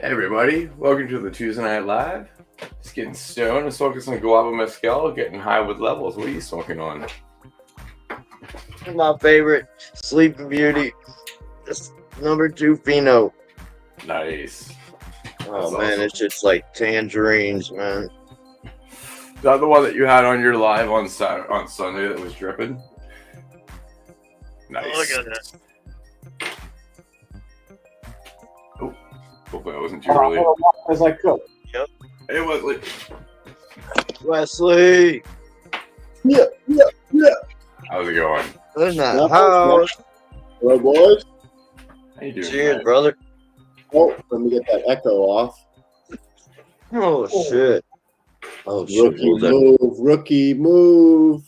Hey everybody, welcome to the Tuesday Night Live. Just getting stoned and smoking some guava mezcal, getting high with levels. What are you smoking on? My favorite Sleeping Beauty. This number 2 Pheno. Nice. Oh That's man, awesome. it's just like tangerines, man. Is that the one that you had on your live on Sunday that was dripping? Nice. Oh, look at that. Oh, hopefully I wasn't too early. As I cook. Yep. Hey Wesley. Wesley. Yeah. How's it going? In that Nothing, house. Hello, boys. How you doing? Cheers, man? brother. Oh, let me get that echo off. Oh, shit. Oh, shit. Rookie move.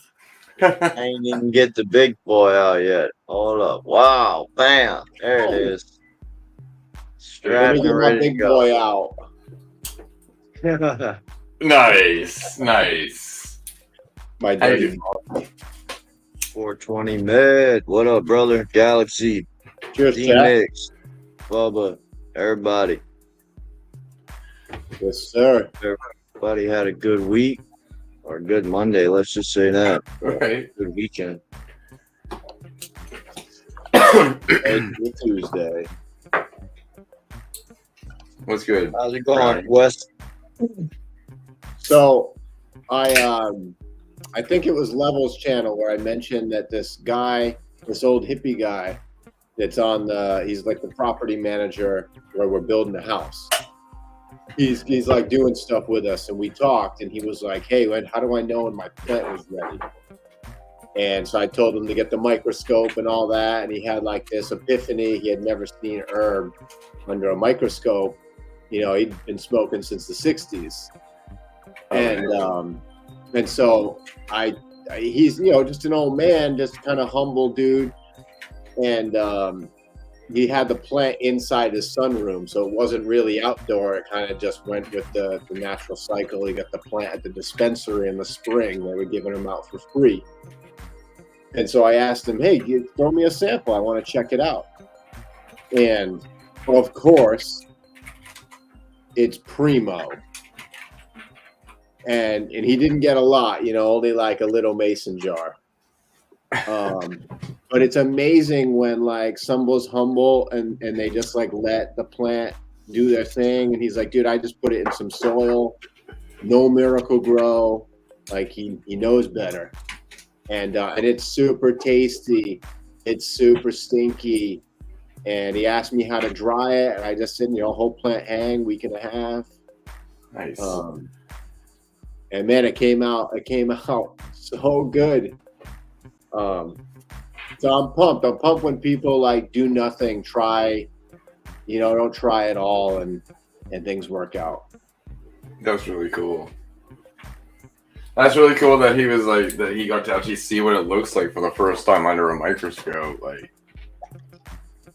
I ain't even get the big boy out yet. Hold up. Wow. Bam. There it is. Let Strapped me get and my ready to big go. boy out. Nice. My How you dirty. doing? 420 mid. What up, brother? Galaxy. Cheers, chat. D-Mix. Bubba. Everybody. Yes, sir. Everybody had a good week. Or a good Monday, let's just say that. Right. Good weekend. It's Tuesday. What's good? How's it going, Wes? So, I think it was Levels channel where I mentioned that this guy, this old hippie guy, that's on he's like the property manager where we're building the house. He's like doing stuff with us, and we talked, and he was like, "Hey, how do I know when my plant was ready?" And so I told him to get the microscope and all that, and he had like this epiphany. He had never seen herb under a microscope. You know, he'd been smoking since the '60s, and so he's just an old man, just kind of humble dude, and he had the plant inside his sunroom, so it wasn't really outdoor. It kind of just went with the natural cycle. He got the plant at the dispensary in the spring. They were giving them out for free. And so I asked him, "Hey, throw me a sample. I want to check it out." And of course, it's primo. And he didn't get a lot, only like a little mason jar. But it's amazing when like someone's humble and they just like let the plant do their thing. And he's like, "Dude, I just put it in some soil, no miracle grow. Like he knows better." And it's super tasty. It's super stinky. And he asked me how to dry it, and I just said, whole plant hang, week and a half. Nice. And man, it came out so good. So I'm pumped. I'm pumped when people like do nothing, don't try at all, and things work out. That's really cool. That's really cool that he was like that he got to actually see what it looks like for the first time under a microscope. Like,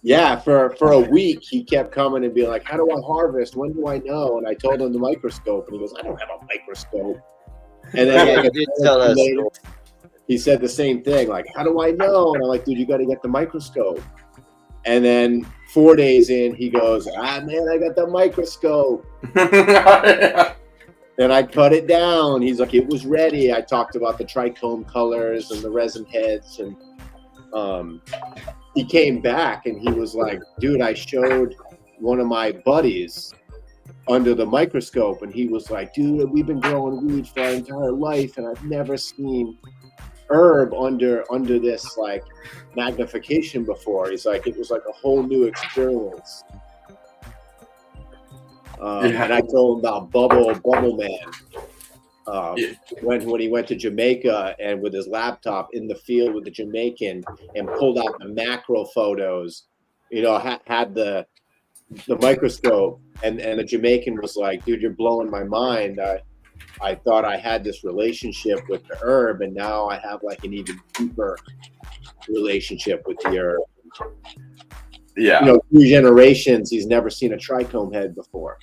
yeah, for a week he kept coming and being like, "How do I harvest? When do I know?" And I told him the microscope, and he goes, "I don't have a microscope." And then Yeah, you did tell us. he said the same thing, like, "How do I know?" And I'm like, "Dude, you got to get the microscope." And then 4 days in, he goes, "Man, I got the microscope." Yeah. And I cut it down. He's like, "It was ready." I talked about the trichome colors and the resin heads, and he came back and he was like, "Dude, I showed one of my buddies under the microscope," and he was like, "Dude, we've been growing weed for our entire life, and I've never seen herb under this like magnification before." He's like, "It was like a whole new experience." And I told him about Bubble Man. When he went to Jamaica and with his laptop in the field with the Jamaican and pulled out the macro photos, had the microscope, and the Jamaican was like, "Dude, you're blowing my mind. I thought I had this relationship with the herb, and now I have like an even deeper relationship with the herb." Yeah. 2 generations, he's never seen a trichome head before.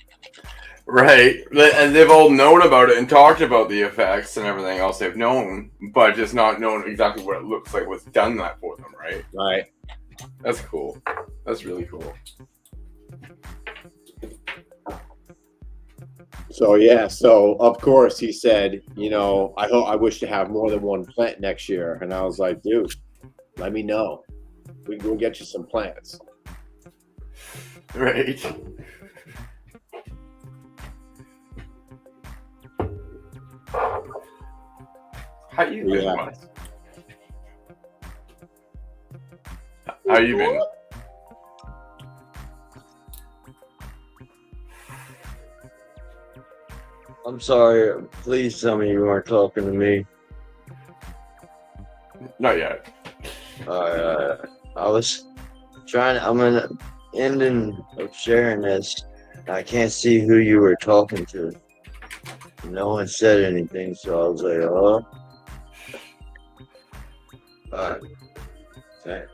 Right. And they've all known about it and talked about the effects and everything else they've known, but just not known exactly what it looks like, what's done that for them, right? Right. That's cool. That's really cool. So of course he said, I wish to have more than one plant next year. And I was like, dude, let me know. We can go get you some plants. Right. How you been, Yeah. Wes? How you been? I'm sorry. Please tell me you weren't talking to me. Not yet. I was trying. I'm in the ending of sharing this. I can't see who you were talking to. No one said anything, so I was like, oh. Alright. Okay.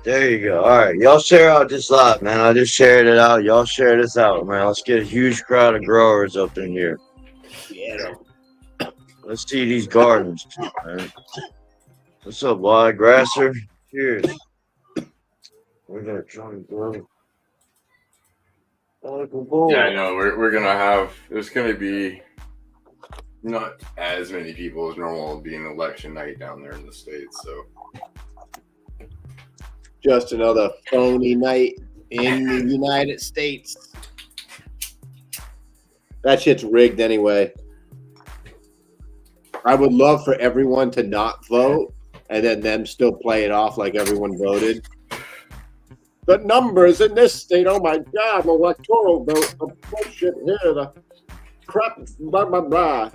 There you go. Alright. Y'all share out this lot, man. I just shared it out. Y'all share this out, man. Let's get a huge crowd of growers up in here. Yeah. Let's see these gardens, man. What's up, Wild Grasser? Cheers. We're gonna try and grow. Yeah, I know. We're gonna have. There's gonna be not as many people as normal being election night down there in the States. So Just another phony night in the United States. That shit's rigged anyway. I would love for everyone to not vote and then them still play it off like everyone voted. The numbers in this state, oh my God, electoral vote, the bullshit here, the crap, blah, blah, blah.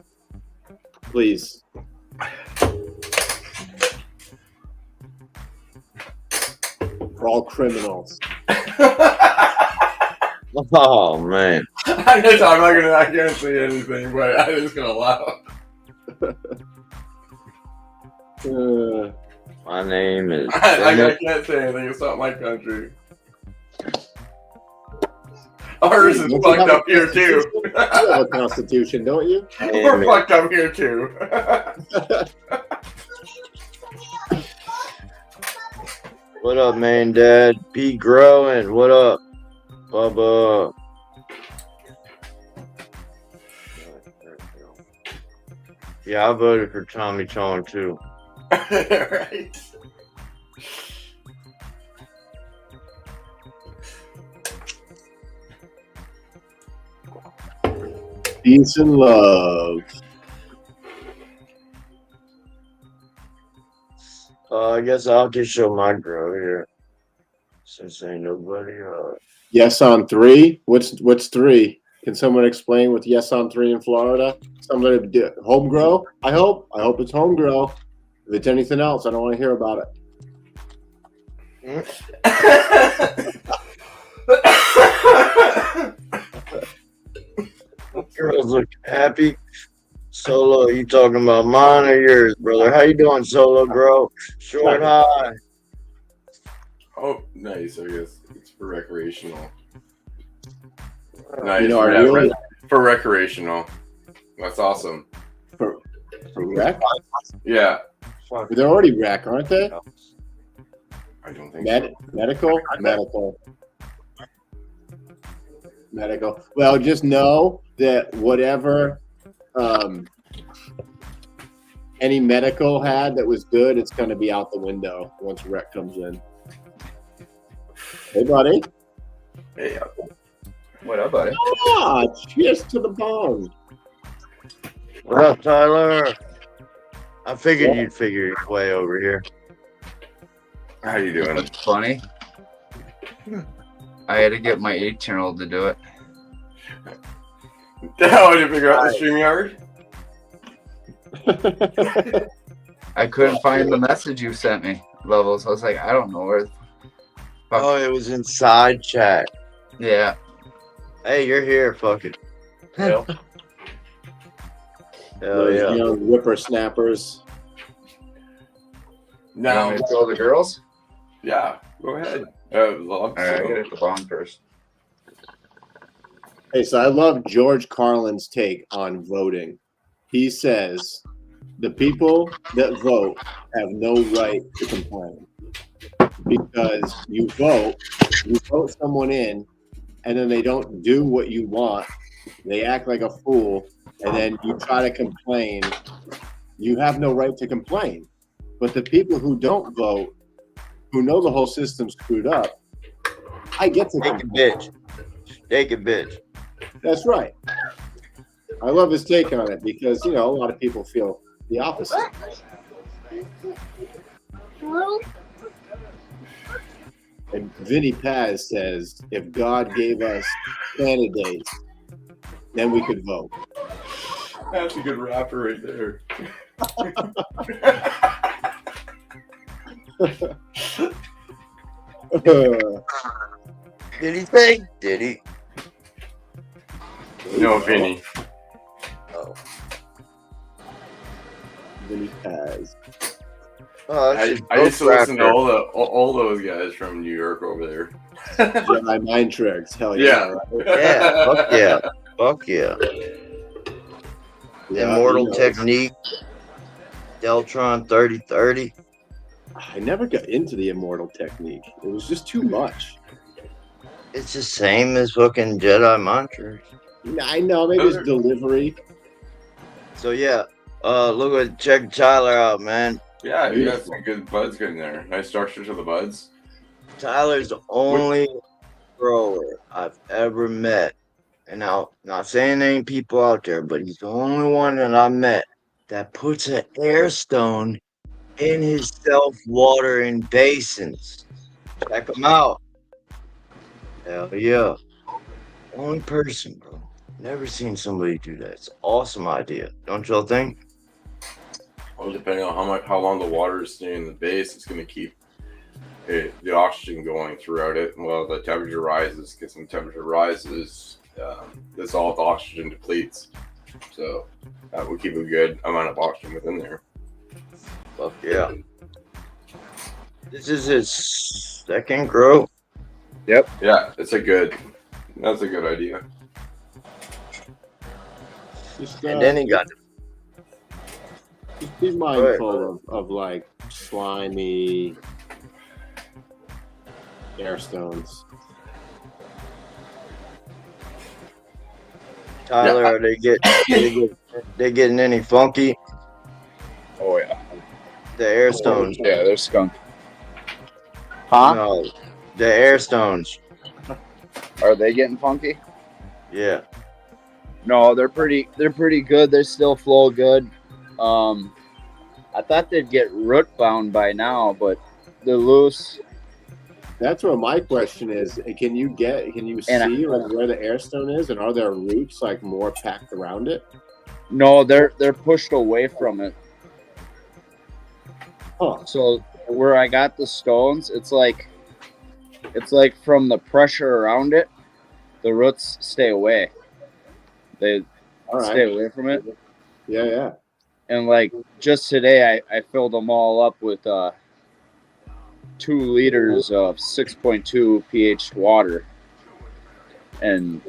Please. We're all criminals. Oh, man. I can't say anything, but I'm just gonna laugh. My name is. I can't say anything. It's not my country. Ours is fucked up here too. You have a constitution, don't you? We're fucked up here too. What up, man, Dad? Be growing. What up, Bubba? Yeah, I voted for Tommy Chong too. Right. Peace and love. I guess I'll just show my grow here, since ain't nobody. Yes on 3. What's 3? Can someone explain what yes on 3 in Florida? Somebody do home grow? I hope it's home grow. If it's anything else, I don't want to hear about it. Girls look happy. Solo, you talking about mine or yours, brother? How you doing, Solo, bro? Short high. Oh, nice. I guess it's for recreational. Nice. Really, for recreational. That's awesome. for rec? Yeah. They're already rec, aren't they? I don't think so. Medical. Well, just know that whatever any medical had that was good, it's going to be out the window once rec comes in. Hey, buddy. Hey, what up, buddy? Ah, cheers to the bone. What up, Tyler? I figured you'd figure your way over here. How you doing? It's funny. I had to get my 18-year-old to do it. How did you figure out the StreamYard? I couldn't find the message you sent me, Levels. I was like, I don't know where. Oh, it was inside chat. Yeah. Hey, you're here, fuck it. Hell Those yeah. young whippersnappers. You Now, want me to throw the girls? yeah, go ahead. All right, I get the bomb first. Hey, so I love George Carlin's take on voting. He says the people that vote have no right to complain because you vote someone in, and then they don't do what you want, They act like a fool, and then you try to complain. You have no right to complain. But the people who don't vote, who know the whole system's screwed up, I get to Take a complain. bitch. Take a bitch. That's right. I love his take on it because, a lot of people feel the opposite. And Vinny Paz says, if God gave us candidates, then we could vote. That's a good rapper right there. Did he say? Did he? No, Vinny. Oh. Vinny Paz. Oh, I used to listen to all those guys from New York over there. Jedi mind tricks. Hell yeah. Right? Yeah, fuck yeah. Fuck yeah. Yeah, Immortal Technique. Deltron 3030. I never got into the Immortal Technique. It was just too much. It's the same as fucking Jedi mantras. I know, maybe it's delivery. So yeah, check Tyler out, man. Yeah, you got some good buds in there. Nice structure to the buds. Tyler's the only grower I've ever met. And now, not saying there ain't people out there, but he's the only one that I met that puts an air stone in his self-watering basins. Check him out. Hell yeah. Only person, bro. Never seen somebody do that. It's an awesome idea. Don't y'all think? Well, depending on how long the water is staying in the base, it's going to keep the oxygen going throughout it. Well, the temperature rises. Get some temperature rises. This all the oxygen depletes. So that will keep a good amount of oxygen within there. Fuck yeah. This is his second grow. Yep. Yeah, that's a good idea. Just, And then he got just be mindful of like slimy air stones. Tyler, Yeah. are they getting any funky? Oh yeah. The air stones. Yeah, they're skunk. Huh? No, the air stones. Are they getting funky? Yeah. No, they're pretty good. They still flow good. I thought they'd get root bound by now, but they're loose. That's what my question is. Can you see like where the air stone is, and are there roots like more packed around it? No, they're pushed away from it. Huh. So where I got the stones, it's like from the pressure around it, the roots stay away. They All right. stay away from it. Yeah. And like just today, I filled them all up with 2 liters of 6.2 pH water, and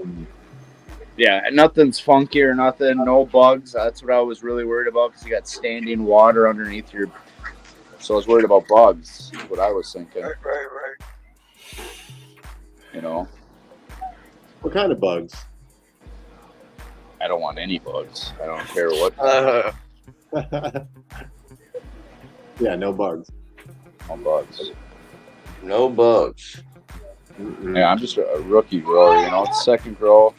yeah, nothing's funky or nothing. No bugs. That's what I was really worried about because you got standing water underneath your. So I was worried about bugs. Is what I was thinking. Right. You know, What kind of bugs? I don't want any bugs. I don't care what. Yeah, no bugs. No bugs. No bugs. Yeah, I'm just a rookie grower. You know, it's second grow.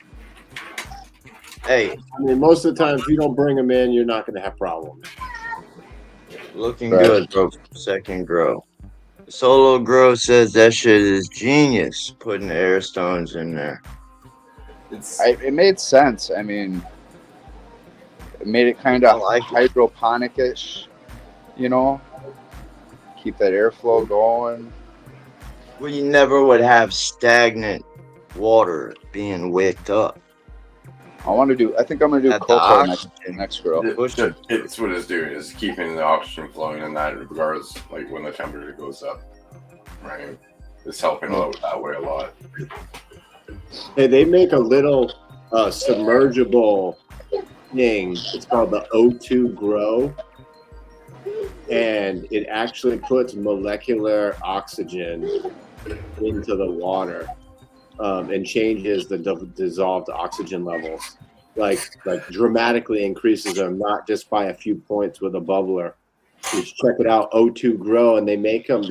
Hey, I mean, most of the time, if you don't bring them in, you're not going to have problems. looking Right. good, bro. Second grow. Solo Grow says that shit is genius, putting air stones in there. It made sense. I mean, it made it kind of like hydroponic-ish, you know? Keep that airflow going. Well, you never would have stagnant water being wicked up. I think I'm going to do At the cocoa oxygen. next grow. It's what it's doing is keeping the oxygen flowing in that regardless, like when the temperature goes up, right? It's helping out that way a lot. Hey, they make a little submergible thing. It's called the O2 Grow. And it actually puts molecular oxygen into the water. and changes the dissolved oxygen levels, like dramatically increases them, not just by a few points with a bubbler. Just check it out, O2 Grow, and they make them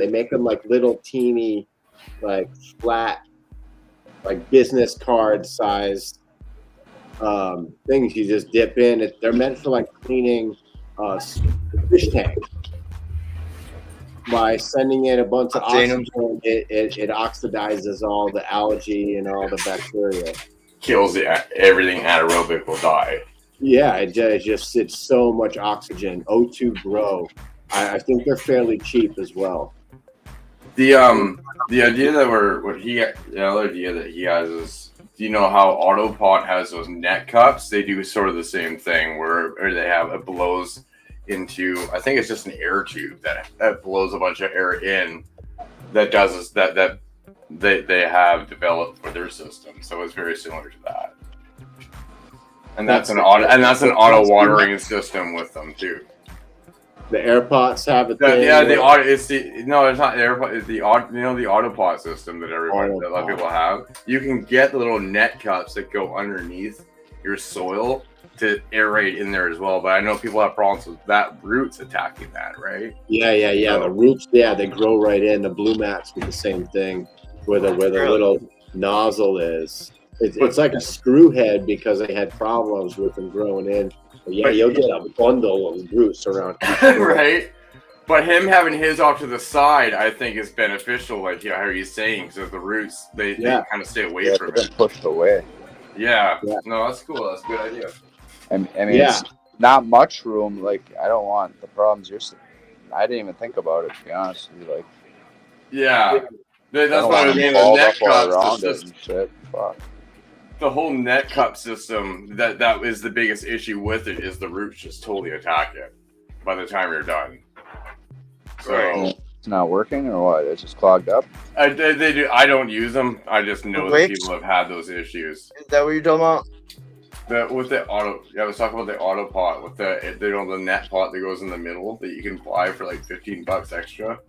like little teeny, like flat, like business card size things you just dip in. They're meant for like cleaning fish tank. By sending in a bunch of oxygen, it oxidizes all the algae and all the bacteria. Kills everything anaerobic will die. Yeah, it's so much oxygen. O2 Grow. I think they're fairly cheap as well. The idea that the other idea that he has is, do you know how Autopod has those net cups? They do sort of the same thing where they have, it blows into, I think it's just an air tube that blows a bunch of air in, that does that they have developed for their system. So it's very similar to that. And that's an auto watering system with them too. The AirPods have it. It's not the AirPod. It's the Autopod system that a lot of people have. You can get the little net cups that go underneath your soil to aerate in there as well. But I know people have problems with that roots attacking that, right? Yeah. So, the roots, they grow right in. The blue mats do the same thing, where the little nozzle is. It's like a screw head because they had problems with them growing in. But you'll get a bundle of roots around. Right? But him having his off to the side, I think, is beneficial, like how he's saying, because the roots, they kind of stay away from it. Pushed away. Yeah. No, that's cool. That's a good idea. I mean, it's not much room. Like, I don't want the problems you're saying. I didn't even think about it, to be honest with you. Like, yeah. That's what I mean. The net cups is just shit. Fuck. The whole net cup system, that is the biggest issue with it, is the roots just totally attack it by the time you're done. So it's not working or what? It's just clogged up? They do. I don't use them. I just know that people have had those issues. Is that what you're talking about? I was talking about the Autopod with the net pot that goes in the middle that you can buy for like $15 extra.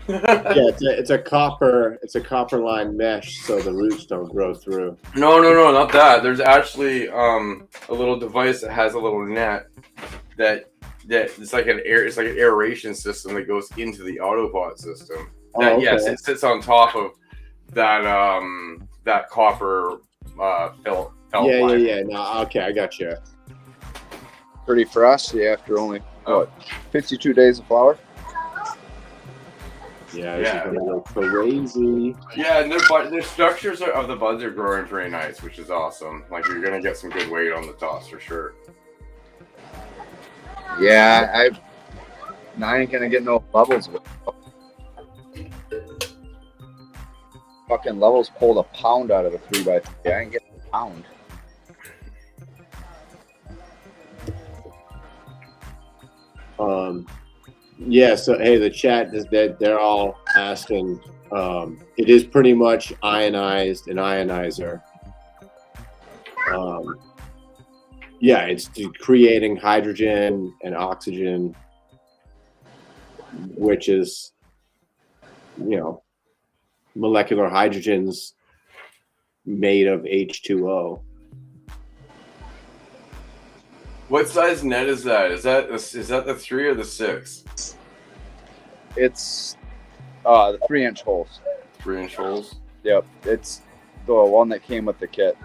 It's a copper line mesh so the roots don't grow through. No, not that. There's actually a little device that has a little net that it's like an aeration system that goes into the Autopod system. Yes, it sits on top of that copper felt. No, okay, I got you. Pretty frosty after only 52 days of flower. Yeah, this is gonna go crazy. Yeah, and their structures of the buds are growing very nice, which is awesome. Like, you're gonna get some good weight on the tops for sure. Yeah, I ain't gonna get no levels with it. Fucking levels pulled a pound out of a 3x3. I ain't getting a pound. So hey, the chat is that they're all asking. It is pretty much ionized and ionizer. It's creating hydrogen and oxygen, which is, molecular hydrogens made of H2O. What size net is that? Is that the 3 or the 6? It's the 3-inch holes. 3-inch holes? Yep, it's the one that came with the kit.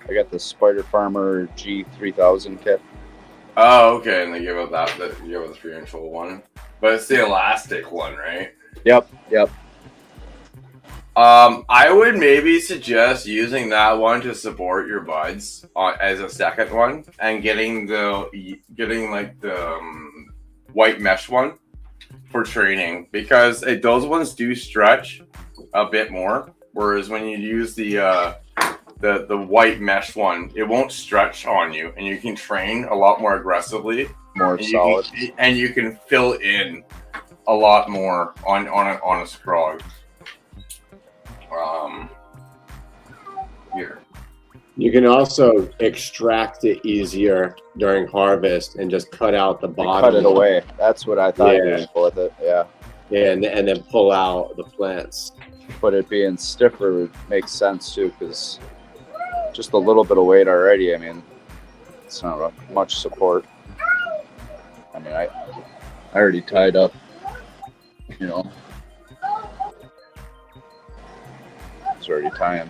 I got the Spider Farmer G3000 kit. Oh, okay, and they give out the 3-inch hole one, but it's the elastic one, right? Yep. I would maybe suggest using that one to support your buds as a second one, and getting the white mesh one for training, because those ones do stretch a bit more, whereas when you use the white mesh one, it won't stretch on you, and you can train a lot more aggressively, more solid, and you can fill in a lot more on a scrog. Here. You can also extract it easier during harvest and just cut out the bottom. Cut it away. That's what I thought you were with it. Yeah. Yeah, and then pull out the plants. but it being stiffer makes sense too, because just a little bit of weight already. I mean, it's not much support. I mean, I already tied up, you know. It's already tying.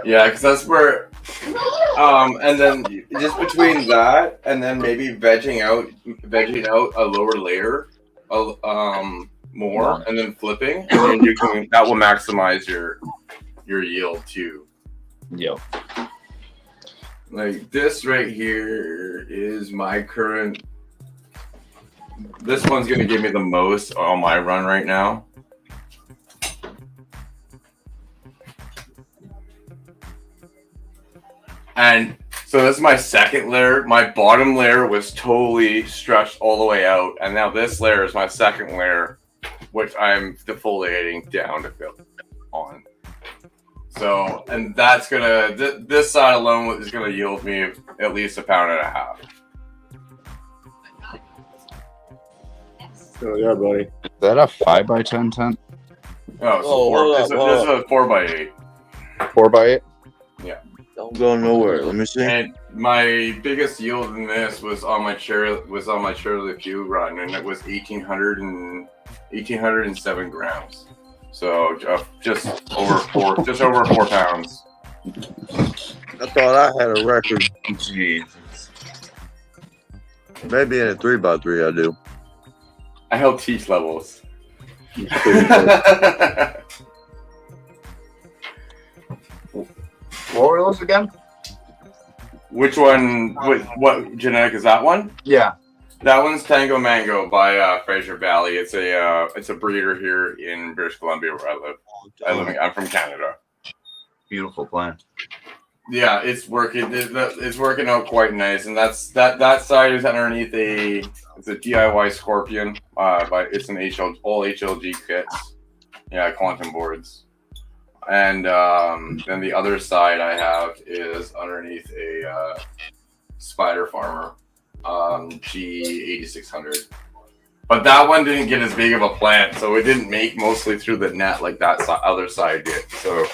Yeah, because that's where, and then just between that and then maybe vegging out a lower layer, more, and then flipping, and then you can that will maximize your yield too. Yep. Like this right here is my current. This one's gonna give me the most on my run right now. And so this is my second layer. My bottom layer was totally stretched all the way out. And now this layer is my second layer, which I'm defoliating down to fill on. So, and that's gonna, this side alone is gonna yield me at least 1.5 pounds. Oh, yeah, buddy. Is that a 5x10 tent? Oh, so this is a 4x8. 4x8? Yeah. Don't go nowhere. Let me see. And my biggest yield in this was on my Charlie Pew run, and it was 1,807 grams. So just over 4 pounds. I thought I had a record. Jesus. Maybe in a 3x3 I do. I help teach levels. What were those again? Which one? What genetic is that one? Yeah. That one's Tango Mango by Fraser Valley. It's a breeder here in British Columbia where I live. I'm from Canada. Beautiful plant. Yeah, it's working. It's working out quite nice, and that side is underneath it's a DIY Scorpion. But it's an all HLG kits. Yeah, quantum boards. And then the other side I have is underneath a Spider Farmer G8600. But that one didn't get as big of a plant, so it didn't make mostly through the net like that other side did. So,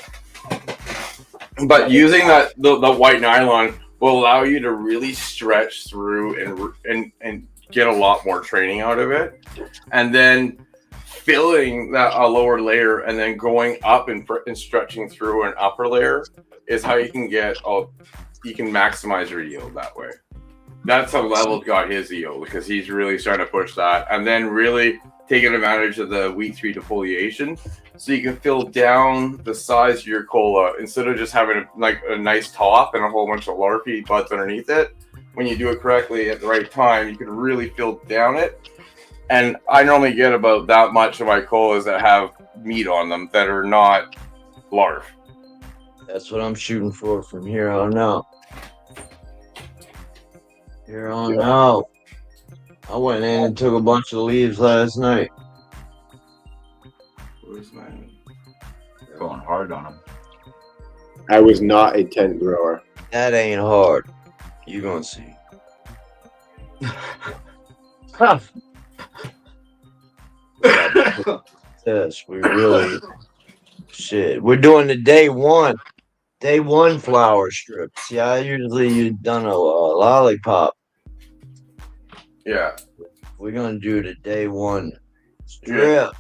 but using the white nylon will allow you to really stretch through and get a lot more training out of it, and then filling that a lower layer and then going up and stretching through an upper layer is how you can maximize your yield that way. That's how Level's got his yield, because he's really starting to push that, and then really taking advantage of the wheat 3 defoliation, so you can fill down the size of your cola instead of just having a nice top and a whole bunch of larvae buds underneath it. When you do it correctly at the right time, you can really fill down it. And I normally get about that much of my colas that have meat on them that are not larvae. That's what I'm shooting for from here on out. Here on out. I went in and took a bunch of leaves last night. Where's mine? Going hard on them. I was not a tent grower. That ain't hard. You gonna see. Yes, we really shit. We're doing the day one flower strips. Yeah, usually you've done a lollipop. Yeah. We're gonna do the day one strip.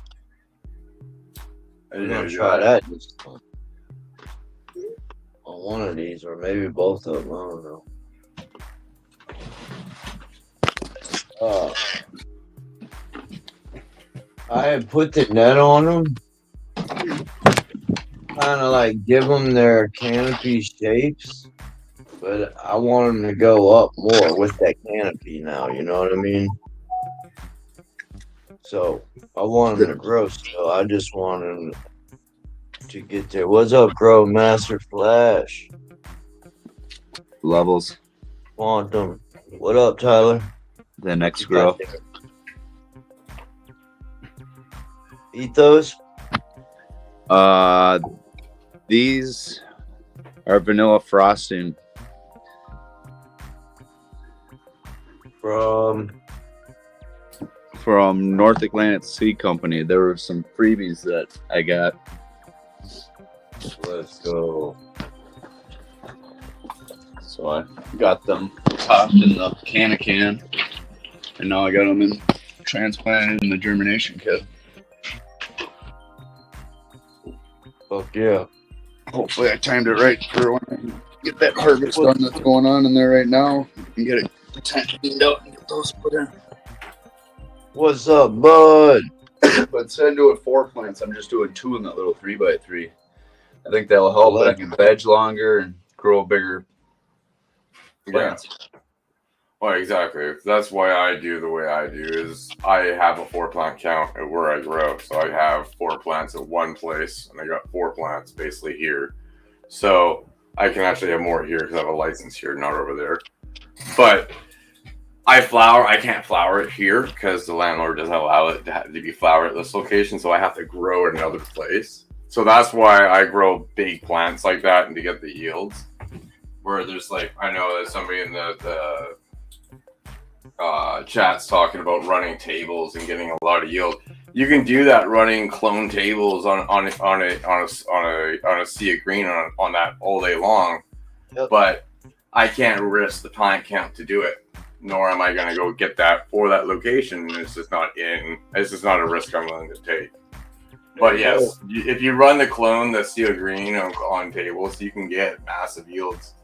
I We're didn't gonna do try that this time. On one of these, or maybe both of them. I don't know. I had put the net on them, kind of like give them their canopy shapes, but I want them to go up more with that canopy now, you know what I mean? So I want them to grow still. I just want them to get there. What's up, Grow Master Flash? Levels. Quantum. What up, Tyler? The next grow. eat those? These are vanilla frosting. From North Atlantic Seed Company. There were some freebies that I got. Let's go. So I got them popped in the can, and now I got them in transplanted in the germination kit. Fuck yeah. Hopefully I timed it right for when I get that harvest done that's going on in there right now and get it cleaned out and get those put in. What's up, bud? But instead of doing 4 plants, I'm just doing 2 in that little 3x3. I think that'll help that I can veg longer and grow bigger plants. Yeah. Well, exactly. That's why I do the way I do is I have a 4-plant count at where I grow. So I have 4 plants at one place, and I got 4 plants basically here. So I can actually have more here because I have a license here, not over there. But I can't flower it here because the landlord doesn't allow it to be flowered at this location. So I have to grow it another place. So that's why I grow big plants like that and to get the yields. Where there's like, I know there's somebody in the chat's talking about running tables and getting a lot of yield. You can do that running clone tables on a sea of green on that all day long. Yep. But I can't risk the plant count to do it, nor am I going to go get that for that location. It's just not a risk I'm willing to take. But yes, if you run the steel green on tables, you can get massive yields.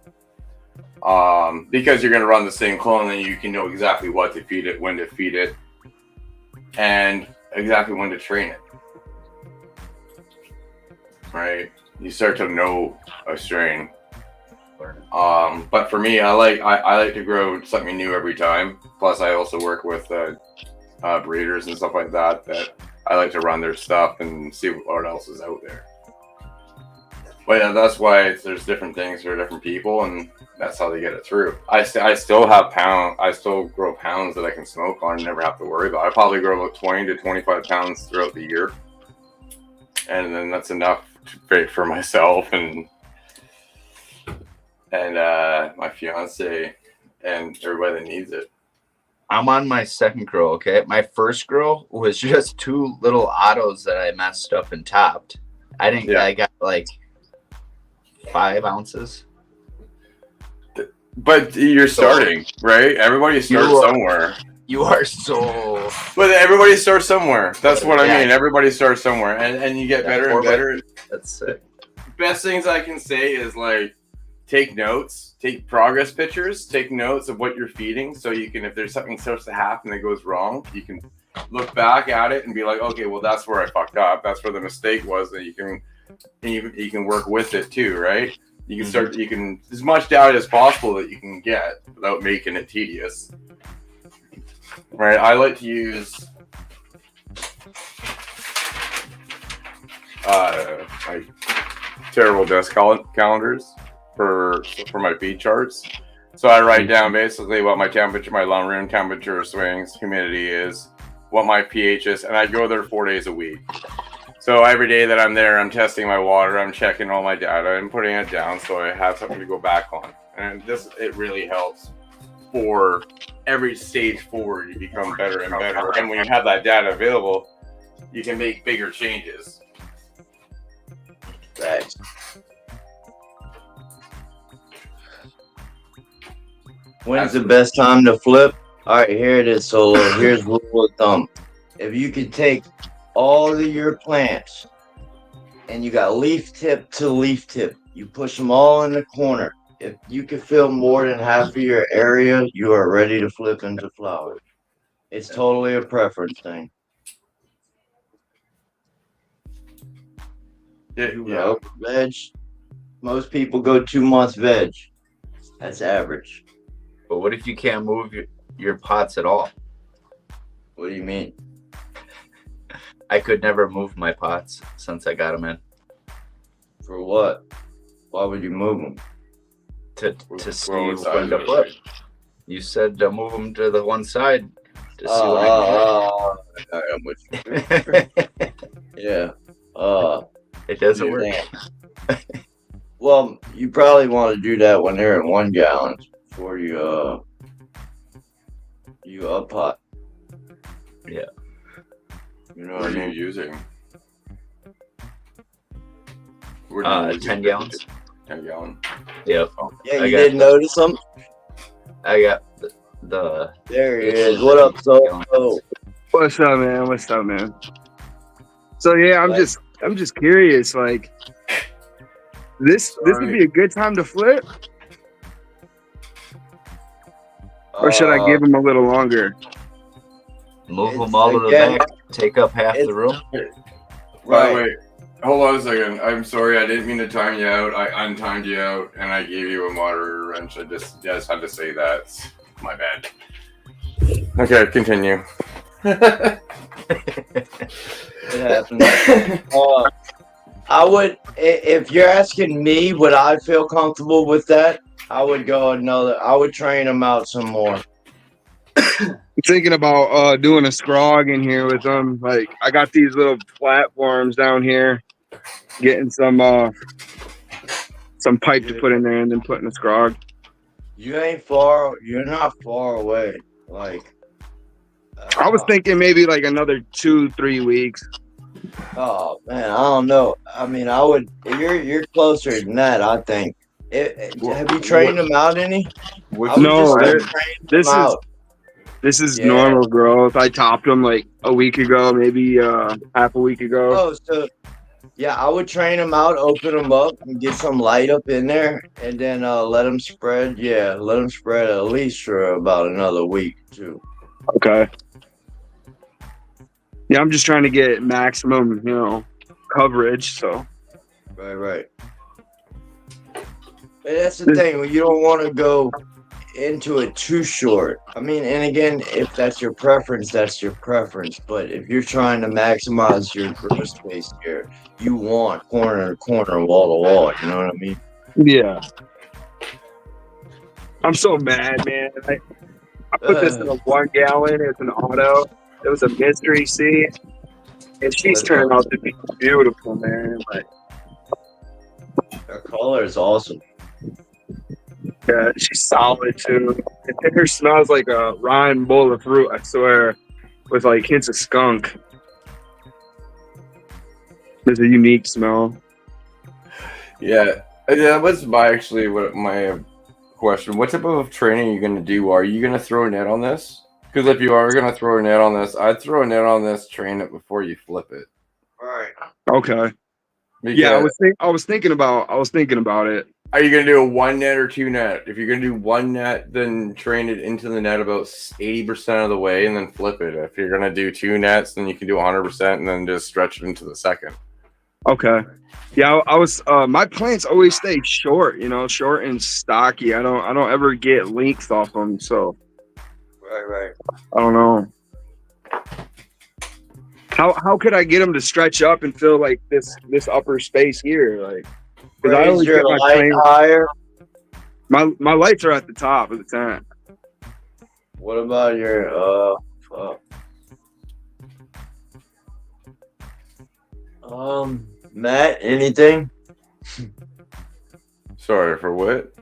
Because you're going to run the same clone, and you can know exactly what to feed it, when to feed it, and exactly when to train it. Right? You start to know a strain. But for me, I like to grow something new every time. Plus, I also work with breeders and stuff like that I like to run their stuff and see what else is out there. But yeah, that's why there's different things for different people, and that's how they get it through. I still grow pounds that I can smoke on and never have to worry about. I probably grow about 20 to 25 pounds throughout the year. And then that's enough for myself and my fiance and everybody that needs it. I'm on my second grow, okay? My first grow was just 2 little autos that I messed up and topped. I got like 5 ounces. But you're starting, right? Everybody starts somewhere. You are so... But everybody starts somewhere. That's what I mean. Everybody starts somewhere. And you get better and better. That's sick. Best things I can say is like, take notes, take progress pictures, take notes of what you're feeding. So you can, if there's something starts to happen that goes wrong, you can look back at it and be like, okay, well, that's where I fucked up. That's where the mistake was. And you can work with it too, right? You can start, you can, as much data as possible that you can get without making it tedious. Right? I like to use like terrible desk calendars for my feed charts. So I write down basically what my temperature, my long room temperature swings, humidity is, what my pH is, and I go there 4 days a week. So every day that I'm there, I'm testing my water, I'm checking all my data and putting it down so I have something to go back on. And it really helps for every stage forward. You become better and better. And when you have that data available, you can make bigger changes. Thanks. When's the best time to flip? All right, here it is, Solo. Here's rule of thumb. If you could take all of your plants and you got leaf tip to leaf tip, you push them all in the corner. If you can fill more than half of your area, you are ready to flip into flower. It's totally a preference thing. Yeah. Veg. Most people go 2 months veg. That's average. But what if you can't move your pots at all? What do you mean? I could never move my pots since I got them in. For what? Why would you move them? To see when to flip. You said to move them to the one side to see what I'm with you. Yeah. it doesn't work. Damn. Well, you probably want to do that when they're in 1 gallon before you up pot. Yeah. You know What what I are you mean? using? What are you using? 10 gallons. 10 gallon. Yep. Yeah, I you got- didn't notice them? I got the There he is. What up, so? What's up, man? What's up, man? So yeah, I'm just curious. Like, this would be a good time to flip, or should I give him a little longer? move It's- them all to the again, back, take up half the it's- room. By Right. the way, hold on a second. I'm sorry, I didn't mean to time you out. I untimed you out, and I gave you a moderator wrench. I just had to say that. It's my bad. Okay, continue. It happens. I would, if you're asking me, would I feel comfortable with that? I would go another. I would train them out some more. I'm thinking about doing a scrog in here with them. Like, I got these little platforms down here, getting some pipe to put in there, and then putting a scrog. You're not far away. Like, I was thinking maybe like another 2-3 weeks. oh man, I don't know. I mean, I would. You're closer than that, I think. Have you trained them out any? I would No, just train this them is out. this is Yeah. normal growth. I topped them like a week ago, maybe half a week ago. Oh, so yeah, I would train them out, open them up, and get some light up in there, and then let them spread. Yeah, let them spread at least for about another week too. Okay. Yeah, I'm just trying to get maximum, coverage. So Right. And that's the thing. You don't want to go into it too short. I mean, and again, if that's your preference, that's your preference. But if you're trying to maximize your growth space here, you want corner to corner, wall to wall. You know what I mean? yeah, I'm so mad, man. I put this in a 1 gallon. It's an auto. It was a mystery seed, and she's turned out to be beautiful, man. Like, Her color is awesome. yeah, she's solid too. And her smells like a rotten bowl of fruit, I swear, with like hints of skunk. There's a unique smell. Yeah, that was my question. What type of training are you going to do? Are you going to throw a net on this? Because if you are going to throw a net on this, I'd throw a net on this, train it before you flip it. Right. Okay. Because Yeah, I was thinking about it. are you going to do a 1 net or 2 net? If you're going to do 1 net, then train it into the net about 80% of the way and then flip it. If you're going to do 2 nets, then you can do 100% and then just stretch it into the second. Okay. Yeah, I was my plants always stay short, short and stocky. I don't ever get length off them, so Right. I don't know. How could I get them to stretch up and fill like this upper space here? Like, because I Raise always your get my light plants. higher. My lights are at the top of the tent. What about your Matt, anything? Sorry, for what?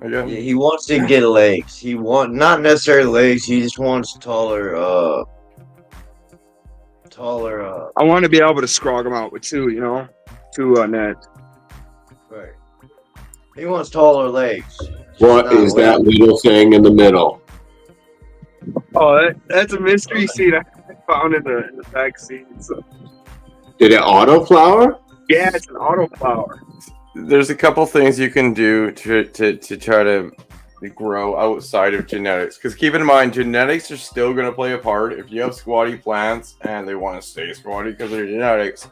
Again? Yeah, he wants to get legs. Not necessarily legs, he just wants taller I want to be able to scrog them out with two nets. right. He wants taller legs. What Not is that legs. little thing in the middle? Oh, that's a mystery seed I found in the back seat. So. Did it auto flower? Yeah, it's an autoflower. There's a couple things you can do to try to grow outside of genetics. Because keep in mind, genetics are still going to play a part. If you have squatty plants and they want to stay squatty because of their genetics,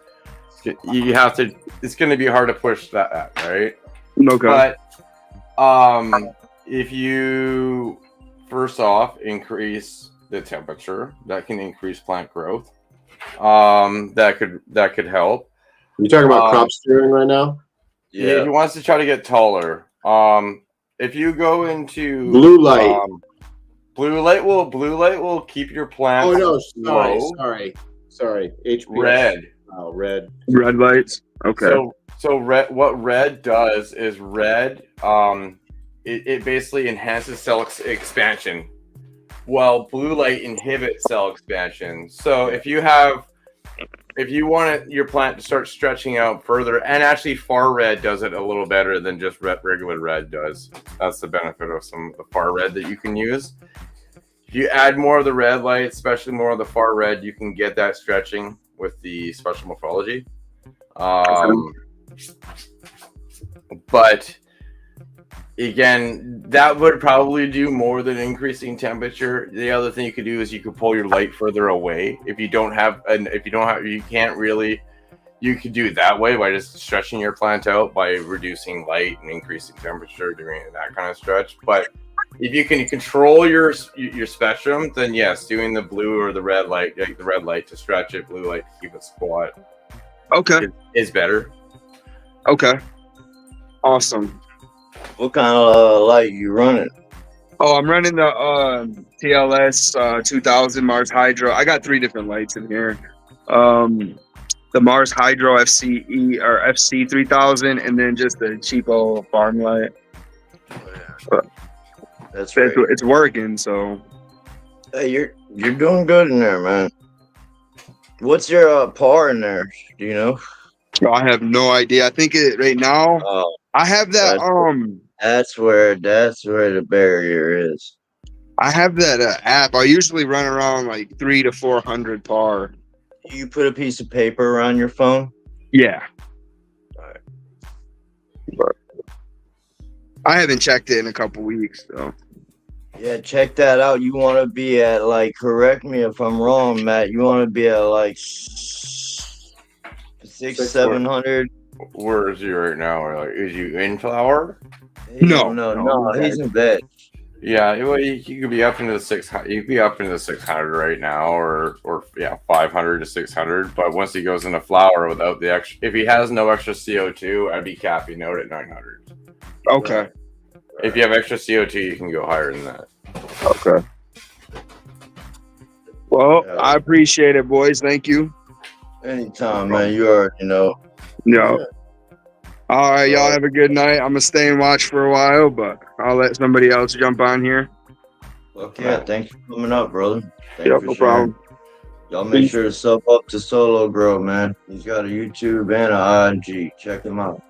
you have to. It's going to be hard to push that, right? Okay. But if you first off increase the temperature, that can increase plant growth. That could help. You talking about crop steering right now? Yeah, if he wants to try to get taller. If you go into Blue light. Blue light will keep your plants. Oh no, low. sorry. HPS. Red. Oh, red. Red lights. Okay. So red. What red does is red. It basically enhances cell expansion, while blue light inhibits cell expansion. So if you want your plant to start stretching out further, and actually far red does it a little better than just regular red does. That's the benefit of some of the far red that you can use. If you add more of the red light, especially more of the far red, you can get that stretching with the special morphology. But again, that would probably do more than increasing temperature. The other thing you could do is you could pull your light further away. You could do it that way by just stretching your plant out by reducing light and increasing temperature during that kind of stretch. But if you can control your spectrum, then yes, doing the blue or the red light, like the red light to stretch it, blue light to keep it squat, Okay. is better. Okay. Awesome. What kind of light you running? Oh, I'm running the TLS 2000 Mars Hydro. I got 3 different lights in here. The Mars Hydro FCE or FC 3000, and then just the cheapo farm light. That's right. It's working, so. Hey, you're doing good in there, man. What's your par in there? Do you know? I have no idea. I think right now Oh, I have that. that's where the barrier is. I have that app. I usually run around like 300 to 400 par. You put a piece of paper around your phone? Yeah. Alright. But I haven't checked it in a couple weeks, so. Yeah, check that out. You want to be at, like, correct me if I'm wrong, Matt. You want to be at like 700. Where is he right now? Or like, is you in flower? No, he's in bed. Yeah, well, you could be up into the 600. You could be up into the 600 right now, or 500 to 600. But once he goes into flower without the extra, if he has no extra CO2, I'd be capping out at 900. Okay. If you have extra CO2, you can go higher than that. Okay. Well, I appreciate it, boys. Thank you. Anytime, man. You already know. Yeah. All right, y'all have a good night. I'm gonna stay and watch for a while, but I'll let somebody else jump on here. Okay, thanks for coming up, brother. Yep, no problem. Y'all make sure to sub up to Solo Grow, man. He's got a YouTube and an IG. Check him out.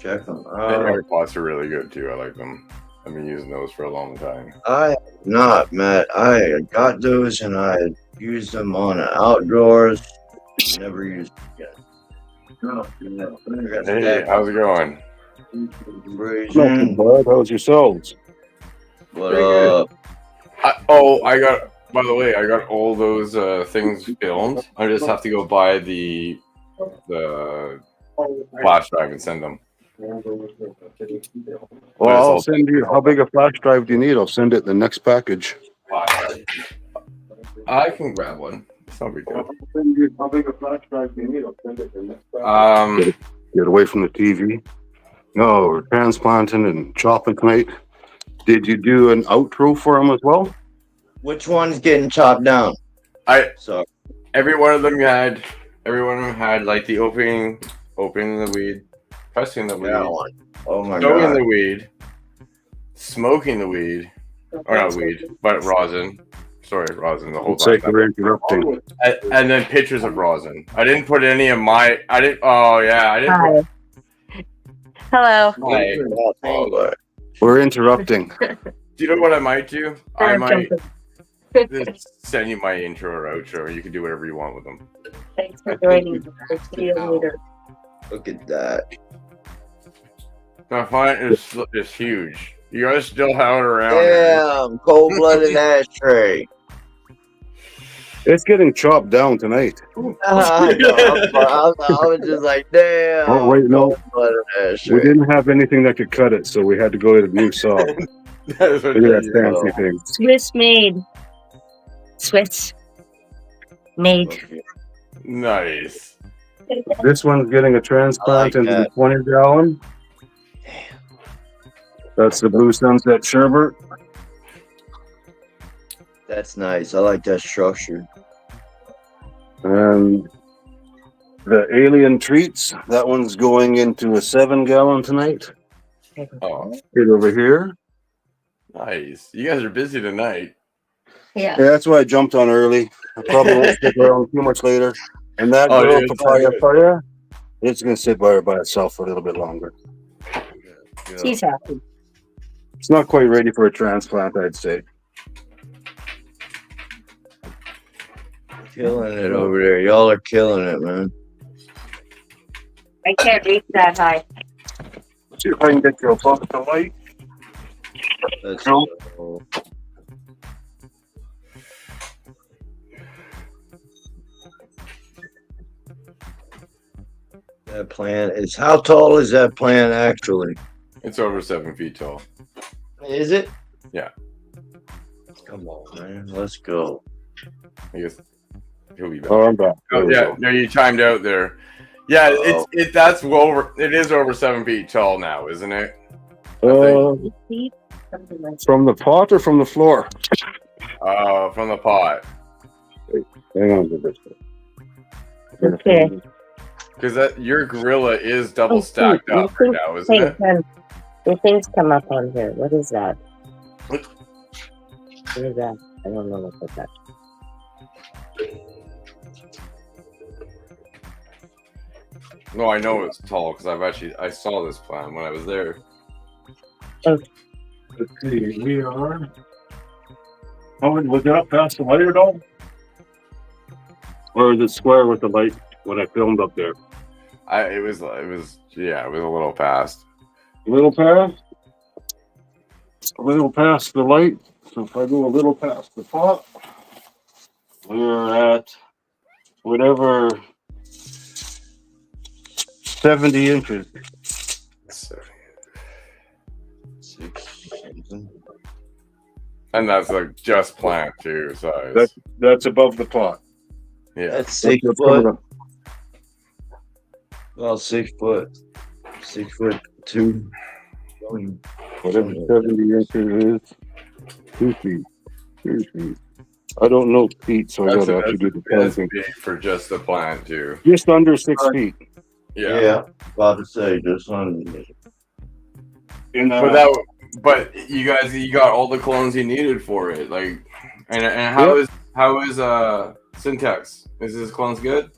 Check them out. Hair plots are really good too. I like them. I've been using those for a long time. I have not, Matt. I got those and I used them on outdoors. Never used them again. Hey, how's it going? Brazen. How's yourselves? What up? I got. By the way, I got all those things filmed. I just have to go buy the flash drive and send them. Well, I'll send you. How big a flash drive do you need? I'll send it in the next package. I can grab one. It's no big deal. How big a flash drive do you need? I'll send it in the next package. Get away from the TV. No, we're transplanting and chopping tonight. Did you do an outro for him as well? Which one's getting chopped down? Every one of them had like the opening the weed, pressing the weed, Oh my showing god. the weed, smoking the weed, or not weed, but rosin. Sorry, rosin the whole It's like time. we're interrupting. And then pictures of rosin. I didn't put any of my. I didn't. Oh yeah, I didn't. Hi. Hello. Hi. We're interrupting. Do you know what I might do? I might just send you my intro or outro. You can do whatever you want with them. Thanks for joining. See you later. Look at that. My font is huge. You guys still have it around. Here. Damn, cold-blooded ashtray. It's getting chopped down tonight. I was just like, damn. Oh, wait, no. Cold-blooded ashtray. We didn't have anything that could cut it, so we had to go to the new saw. That's what Look at you that fancy thing. Swiss made. Swiss made. Okay. Nice. This one's getting a transplant I like into the that. 20 gallon. That's the Blue Sunset Sherbet. That's nice. I like that structure. And the alien treats, that one's going into a 7-gallon tonight. Oh, Get over here. nice. You guys are busy tonight. Yeah. Yeah, that's why I jumped on early. I probably won't stick around too much later. And that Oh, girl yeah, it's all papaya good. fire, it's gonna sit by itself for a little bit longer. She's happy. It's not quite ready for a transplant, I'd say. Killing it over there. Y'all are killing it, man. I can't reach that high. See if I can get you above the light. That's Cool. cool. That plant is, how tall is that plant actually? It's over 7 feet tall. Is it? Yeah. Come on, man. Let's go. I guess he'll be back. Oh, I'm back. Oh, yeah, no, you chimed out there. Yeah, that's it is over 7 feet tall now, isn't it? Something like From the pot or from the floor? From the pot. Hang on to this. Okay. Because your gorilla is double Oh, stacked shoot, up right now, isn't Hey, it? Ken, the things come up on here. What is that? What? What is that? I don't know what that's. No, I know it's tall because I saw this plan when I was there. Let's see, we are. Oh, was it up past the light at all? Or is it square with the light when I filmed up there? It was a little past. A little past? A little past the light. So if I go a little past the pot, we're at whatever 70 inches. And that's like just plant too size. That's above the pot. Yeah. That's 6 foot. Well, 6 foot. 6'2". Whatever 70 inches is, 2 feet. 3 feet. I don't know feet, so I gotta actually do the That's counting. big for just the plant too. Just under 6 feet. Yeah. About to say just on. In But you guys, you got all the clones you needed for it. Like, and how is Syntax? Is his clones good?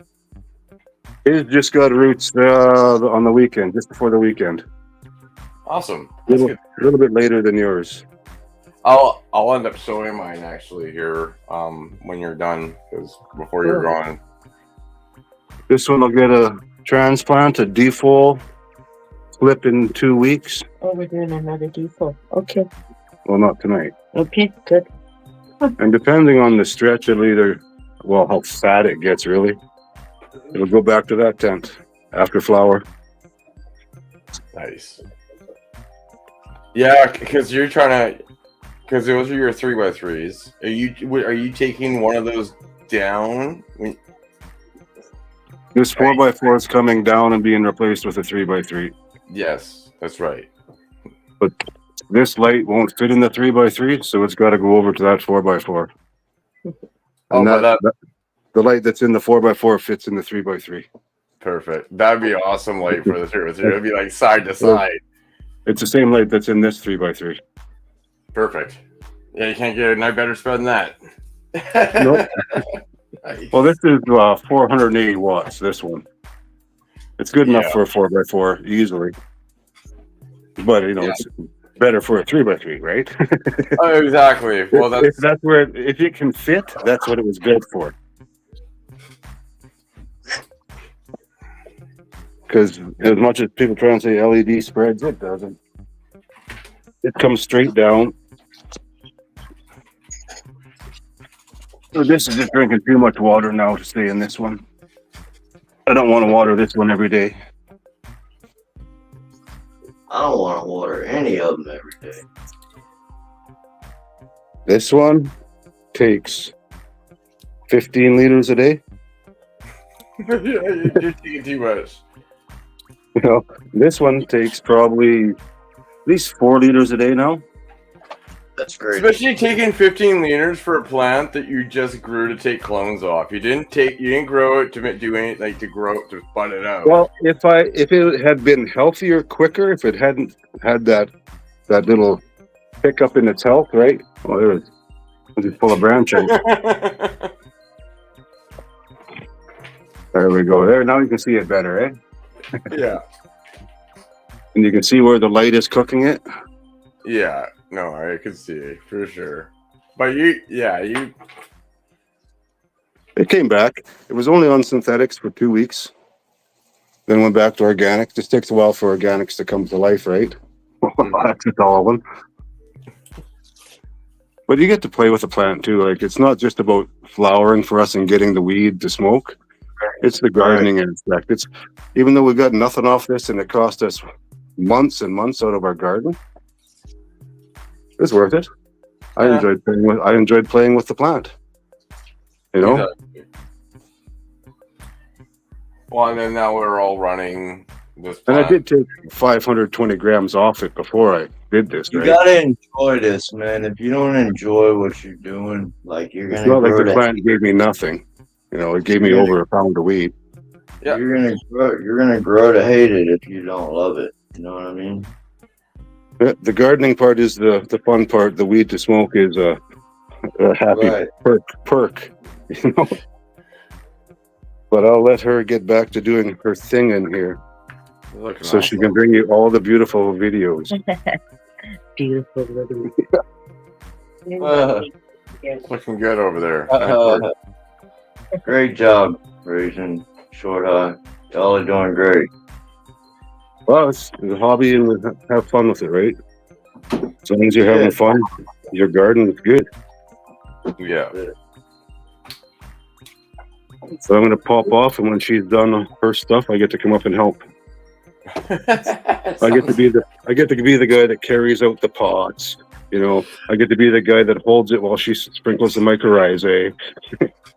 It just got roots on the weekend, just before the weekend. Awesome. A That's good. little bit later than yours. I'll end up showing mine actually here when you're done, because before you're gone. This one will get a transplant, a defoal, flip in 2 weeks. Oh, we're doing another default. Okay. Well, not tonight. Okay, good. And depending on the stretch, it'll either, well, how fat it gets really. It'll go back to that tent after flower. Nice. Yeah, because you're trying to, because those are your 3x3s. Are you taking one of those down? This 4x4 is coming down and being replaced with a 3x3. Yes, that's right. But this light won't fit in the 3x3, so it's got to go over to that 4x4. And the light that's in the 4x4 fits in the 3x3. Perfect. That'd be awesome light for the 3x3. It'd be like side to side. It's the same light that's in this 3x3. Perfect. Yeah, you can't get a better spread than that. Nope. Nice. Well, this is 480 watts, this one. It's good enough for a 4x4 easily. But, it's better for a 3x3, right? Oh, exactly. Well, that's where, if it can fit, that's what it was built for. Because as much as people try and say LED spreads, it doesn't. It comes straight down. So this is just drinking too much water now to stay in this one. I don't want to water this one every day. I don't want to water any of them every day. This one takes 15 liters a day. you're taking too much. This one takes probably at least 4 liters a day now. That's great. Especially taking 15 liters for a plant that you just grew to take clones off. You didn't grow it to do anything, like to grow it to bud it out. Well, if it had been healthier quicker, if it hadn't had that little pickup in its health, right? Well, there's full of branching. There we go. There, now you can see it better, eh? Yeah. And you can see where the light is cooking it. Yeah. No, I could see for sure. But you. It came back. It was only on synthetics for 2 weeks. Then went back to organic. Just takes a while for organics to come to life, right? That's just all of them. But you get to play with the plant too. Like, it's not just about flowering for us and getting the weed to smoke. It's the gardening aspect. It's, even though we got nothing off this and it cost us months and months out of our garden, it's worth it. I enjoyed playing with the plant. You know? Exactly. Well, and then now we're all running this plant. And I did take 520 grams off it before I did this. You right? gotta enjoy this, man. If you don't enjoy what you're doing, like you're It's gonna not like grow the to plant gave me nothing. You know, it gave me over a pound of weed. Yeah. You're gonna grow to hate it if you don't love it. You know what I mean? Yeah, the gardening part is the fun part. The weed to smoke is a happy perk. You know. But I'll let her get back to doing her thing in here, so she can bring you all the beautiful videos. Beautiful little. Looking good over there. Great job, Aeration, Short High. Y'all are doing great. Well, it's a hobby and we have fun with it, right? As long as you're having fun, your garden is good. Yeah. So I'm going to pop off, and when she's done her stuff, I get to come up and help. I get to be the guy that carries out the pots. You know, I get to be the guy that holds it while she sprinkles the mycorrhizae.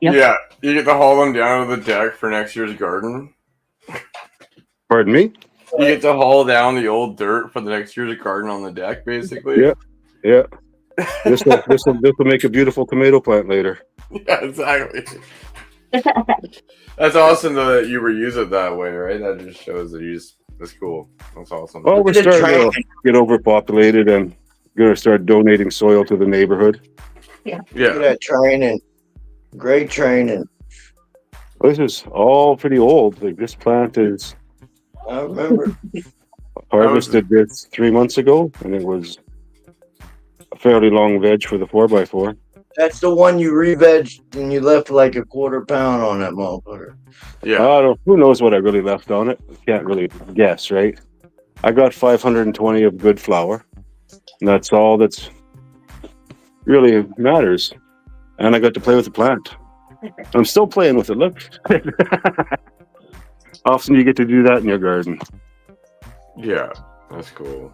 Yep. Yeah, you get to haul them down to the deck for next year's garden. Pardon me? You get to haul down the old dirt for the next year's garden on the deck, basically. Yeah, yeah. This will make a beautiful tomato plant later. Yeah, exactly. That's awesome though that you reuse it that way, right? That just shows that that's cool. That's awesome. Oh, we're starting to get overpopulated and gonna start donating soil to the neighborhood. Yeah. Look at that training. Great training. This is all pretty old. Like, this plant is I remember. harvested this 3 months ago, and it was a fairly long veg for the 4x4. That's the one you re-vegged and you left like a quarter pound on that motherfucker. Yeah. Who knows what I really left on it? Can't really guess, right? I got 520 of good flour, and that's all that's really matters. And I got to play with the plant. I'm still playing with it. Look. Often you get to do that in your garden. Yeah, that's cool.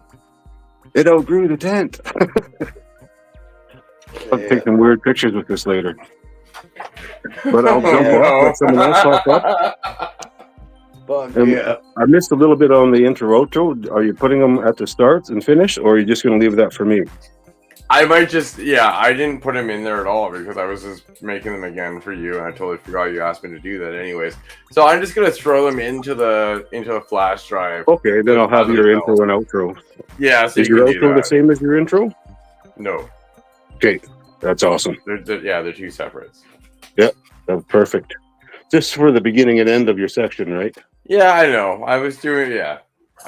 It outgrew the tent. I'll take some weird pictures with this later. But I'll jump off, let someone else talk up. Fuck And yeah. I missed a little bit on the intro outro. Are you putting them at the start and finish, or are you just going to leave that for me? I might just, I didn't put them in there at all because I was just making them again for you, and I totally forgot you asked me to do that anyways. So I'm just gonna throw them into the flash drive. Okay, then I'll have your intro and outro. Yeah, so Is you your can do outro the that. same as your intro? No, Okay, that's awesome. they're two separates. That's perfect. Just for the beginning and end of your section, right? Yeah, I know. I was doing, I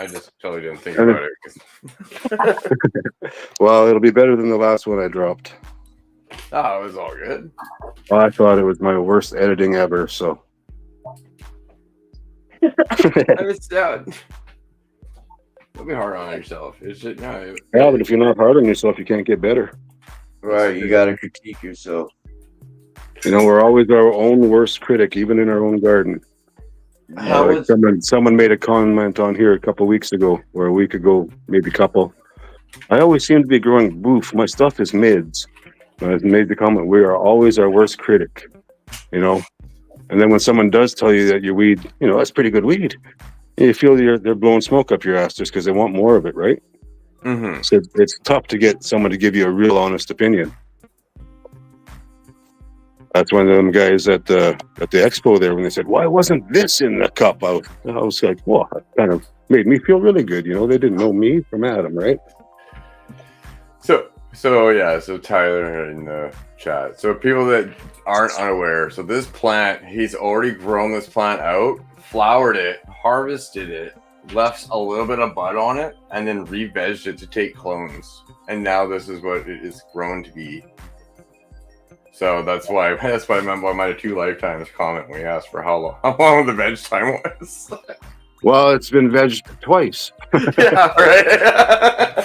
just totally didn't think about it. Well, it'll be better than the last one I dropped. Oh, it was all good. Well, I thought it was my worst editing ever, so. I was down. Don't be hard on yourself. It's just, no. Yeah, but if you're not hard on yourself, you can't get better. Right, you gotta critique yourself. You know, we're always our own worst critic, even in our own garden. How Like was someone made a comment on here a couple weeks ago, or a week ago, maybe a couple. I always seem to be growing boof. My stuff is mids. I made the comment, we are always our worst critic, you know? And then when someone does tell you that your weed, that's pretty good weed, you feel they're blowing smoke up your ass just because they want more of it, right? Mm-hmm. So it's tough to get someone to give you a real honest opinion. That's one of them guys at the expo there when they said, "Why wasn't this in the cup?" I was like, "Well, that kind of made me feel really good." You know, they didn't know me from Adam, right? So Tyler in the chat. So people that aren't unaware, so this plant, he's already grown this plant out, flowered it, harvested it, left a little bit of bud on it, and then re-vegged it to take clones. And now this is what it is grown to be. So that's why I meant by my 2 lifetimes comment when we asked for how long the veg time was. Well, it's been vegged twice. Yeah, right.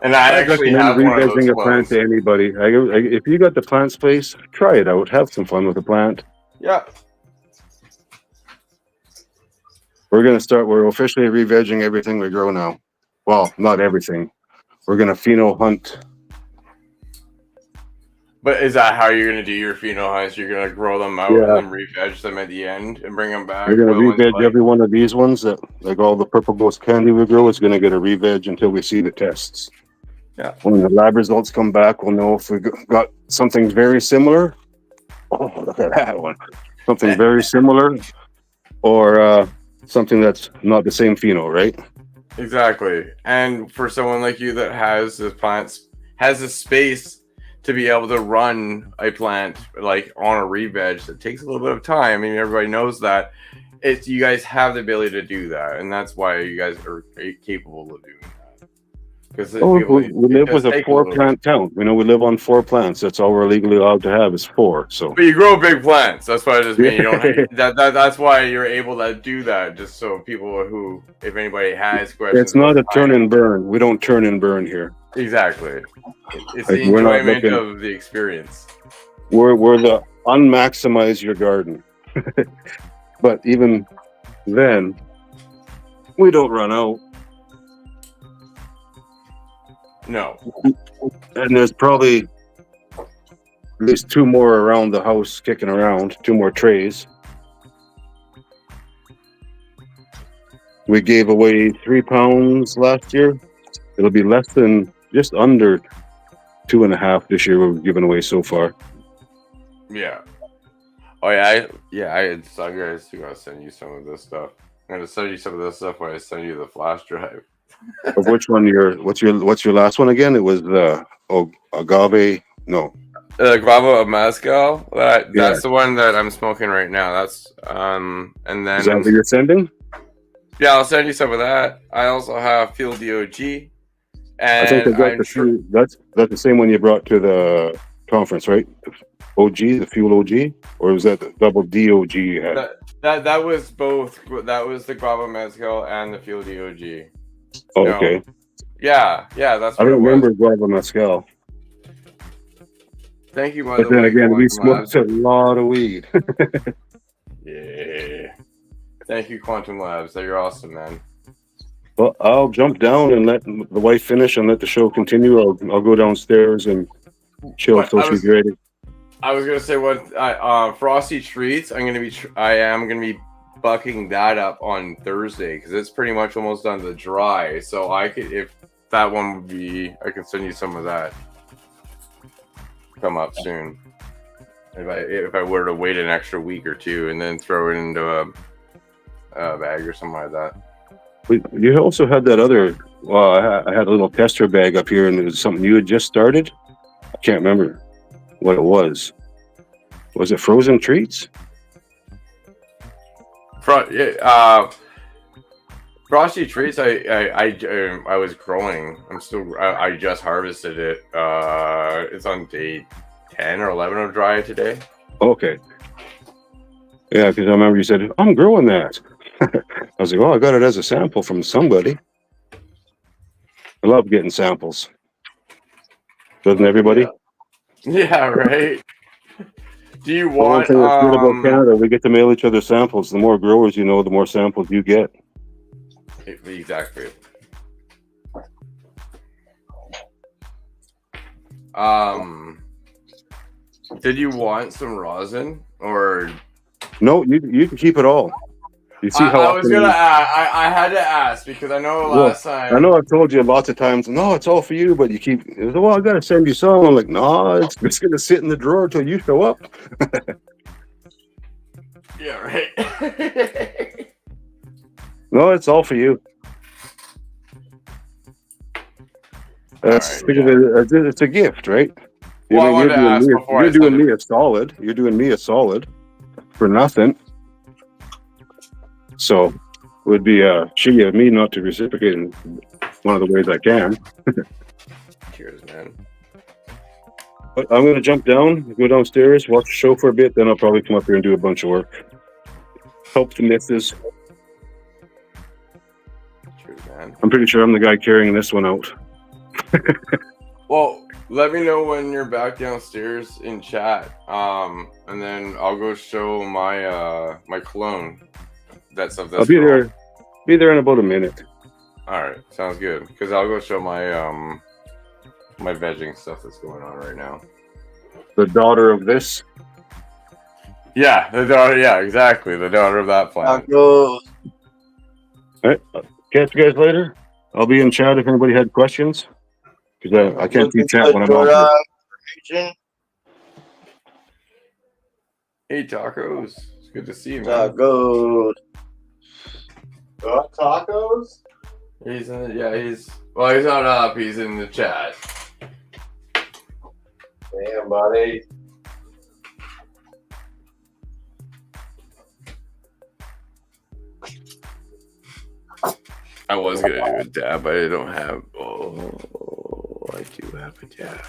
And I actually have one of those a plant to anybody. If you got the plant space, try it out. Have some fun with the plant. Yeah. We're officially re-vegging everything we grow now. Well, not everything. We're going to pheno hunt. But is that how you're going to do your pheno hunts? You're going to grow them out and then re-veg them at the end and bring them back? We're going to re-veg every one of these ones that, like all the purple ghost candy we grow, is going to get a re-veg until we see the tests. Yeah. When the lab results come back, we'll know if we got something very similar. Oh, look at that one. Something very similar or something that's not the same pheno, right? Exactly. And for someone like you that has the plants, has the space to be able to run a plant like on a re-veg, that takes a little bit of time. I mean, everybody knows that. You guys have the ability to do that, and that's why you guys are capable of doing that. Because we live with a 4-plant town. We live on 4 plants. That's all we're legally allowed to have is 4. So, but you grow big plants. That's what I just mean. You don't. That's why you're able to do that. Just so people who, if anybody has questions, it's not a turn and burn. We don't turn and burn here. Exactly. It's the enjoyment of the experience. We're the unmaximize your garden. But even then, we don't run out. No. And there's probably at least 2 more around the house kicking around, 2 more trays. We gave away 3 pounds last year. It'll be less than, just under 2.5 this year we've given away so far. Yeah. Oh yeah, I had some guys who gotta send you some of this stuff. I'm gonna send you some of this stuff when I send you the flash drive. Of which one? What's your last one again? It was the agave. No, guava mezcal. That's the one that I'm smoking right now. That's and then is that what you're sending? Yeah, I'll send you some of that. I also have Field DOG, and I think that's the same one you brought to the conference, right? OG, the Fuel OG, or was that the double DOG you had? That was both. That was the guava mezcal and the Field DOG. Oh, okay. Yeah, that's. I don't remember guava mezcal. Thank you, but then again, we smoked a lot of weed. Yeah. Thank you, Quantum Labs. You're awesome, man. Well, I'll jump down and let the wife finish and let the show continue. I'll go downstairs and chill until she's ready. I was gonna say Frosty Treats. I am gonna be bucking that up on Thursday because it's pretty much almost done to dry. So I could, if that one would be, I can send you some of that. Come up soon. If I were to wait an extra week or 2 and then throw it into a bag or something like that. You also had that other. Well, I had a little tester bag up here, and it was something you had just started. I can't remember what it was. Was it frozen treats? Frosty Treats. I was growing. I just harvested it. It's on day 10 or 11 of dry today. Okay. Yeah, because I remember you said I'm growing that. I was like, oh, I got it as a sample from somebody. I love getting samples. Doesn't everybody? Yeah, right. Do you want? One thing that's good about Canada, we get to mail each other samples. The more growers you know, the more samples you get. Exactly. Did you want some rosin or? No, you can keep it all. You see how I was often gonna I had to ask because I know Well, last time. I know I've told you lots of times, no, it's all for you, but you keep, well, I gotta send you some. I'm like, no, it's just gonna sit in the drawer till you show up. Yeah, right. No, it's all for you. That's Alright, think of yeah. it, it's a gift, right? Well, I wanted to ask before I Doing send me it. a solid. You're doing me a solid for nothing. So it would be shitty of me not to reciprocate in one of the ways I can. Cheers, man. But I'm gonna jump down, go downstairs, watch the show for a bit, then I'll probably come up here and do a bunch of work. Help the missus. Cheers, man. I'm pretty sure I'm the guy carrying this one out. Well, let me know when you're back downstairs in chat. And then I'll go show my my clone that's of this. I'll be girl. there. Be there in about a minute. All right, sounds good. Because I'll go show my my vegging stuff that's going on right now. The daughter of this. Yeah, the daughter. Yeah, exactly. The daughter of that planet. Tacos. All right. Catch you guys later. I'll be in chat if anybody had questions. Because I can't see chat when I'm on here. Hey, tacos. It's good to see you, man. Tacos. Tacos? He's in the, yeah, he's not up, he's in the chat. Damn, buddy. I was gonna do a dab, but I don't have. Oh, I do have a dab.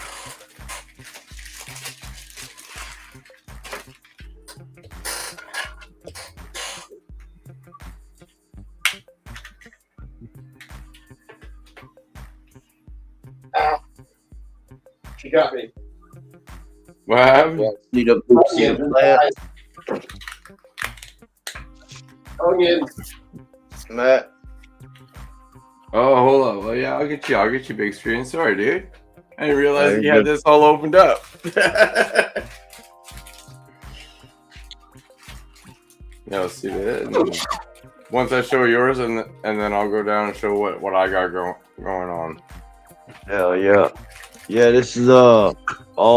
She got me. What happened? Need a poopsie plant. Onions. Matt. Oh, hold on. Well, yeah, I'll get you, big screen. Sorry, dude. I didn't realize Very you had good. this all opened up. Yeah, let's see that. And once I show yours, and then I'll go down and show what I got going on. Hell yeah. Yeah, this is all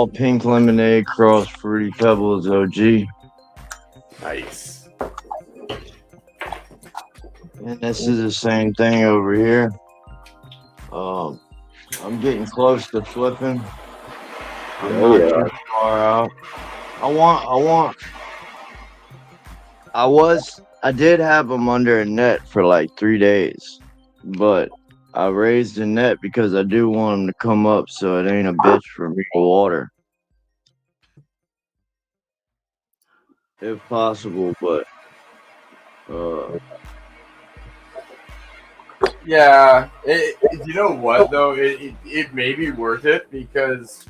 pink lemonade cross fruity pebbles OG. Nice. And this is the same thing over here. I'm getting close to flipping. I'm not too far out. I did have them under a net for like 3 days, but I raised the net because I do want them to come up so it ain't a bitch for me to water. If possible, but Yeah, you know what though, it may be worth it because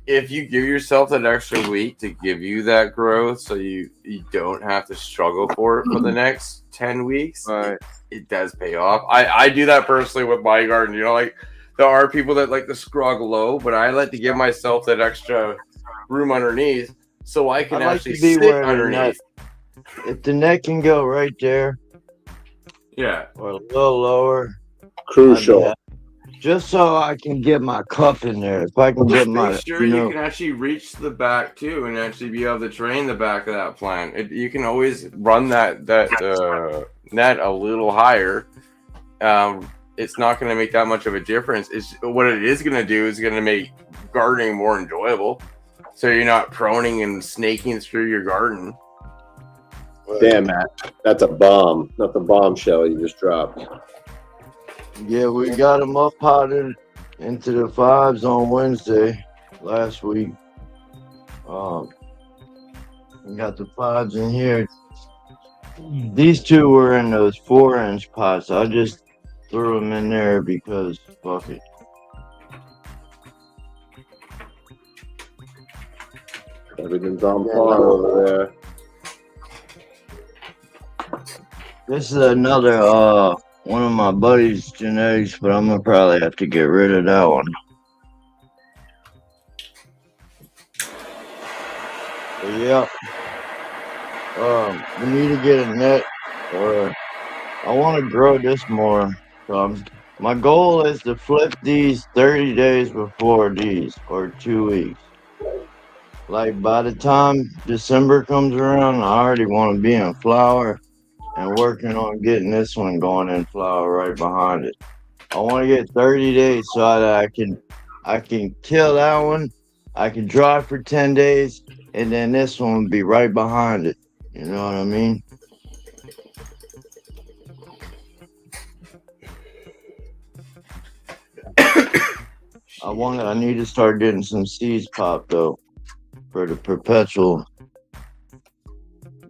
if you give yourself that extra week to give you that growth, so you don't have to struggle for it for the next 10 weeks, right. it does pay off. I do that personally with my garden. You know, like there are people that like to scrog low, but I like to give myself that extra room underneath so I can actually sit underneath. If the net can go right there, Yeah. or a little lower, Crucial. just so I can get my cup in there. If I can get my, Make sure you can actually reach the back too, and actually be able to drain the back of that plant. You can always run that net a little higher. It's not going to make that much of a difference. It's what it is going to do is going to make gardening more enjoyable. So you're not proning and snaking through your garden. Damn, Matt. That's a bomb. Not the bombshell you just dropped. Yeah, we got them up potted into the 5s on Wednesday last week. We got the 5s in here. These two were in those 4-inch pots. I just threw them in there because fuck it. Everything's on par over there. This is another one of my buddy's genetics, but I'm gonna probably have to get rid of that one. But yeah. We need to get a net Or I want to grow this more. So my goal is to flip these 30 days before these, or 2 weeks. Like by the time December comes around, I already want to be in flower and working on getting this one going in flower right behind it. I want to get 30 days so that I can kill that one. I can dry for 10 days, and then this one will be right behind it. You know what I mean? I need to start getting some seeds popped though for the perpetual.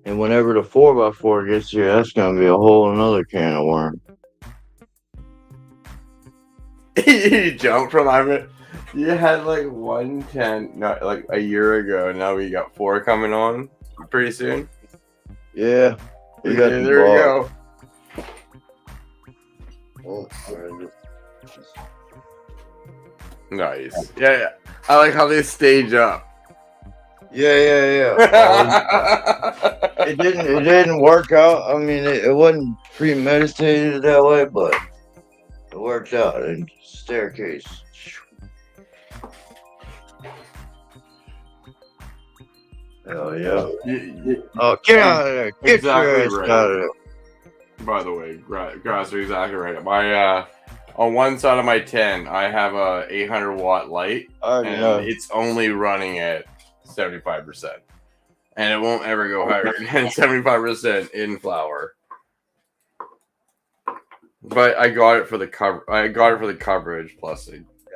And whenever the 4x4 gets here, that's gonna be a whole another can of worms. You jumped from you had like 110 not like a year ago, and now we got 4 coming on pretty soon. Yeah, we got the there ball. you go. Oh, sorry. Nice. Yeah. I like how they stage up. Yeah. It didn't work out. I mean, it wasn't premeditated that way, but it worked out. And staircase. Hell yeah. Oh, get out of there. Get Exactly your ass right. out of there. By the way, Grass, you're exactly right. My on one side of my 10, I have a 800 watt light, and it's only running at 75%, and it won't ever go higher than 75% in flower. But I got it for the cover. I got it for the coverage. Plus,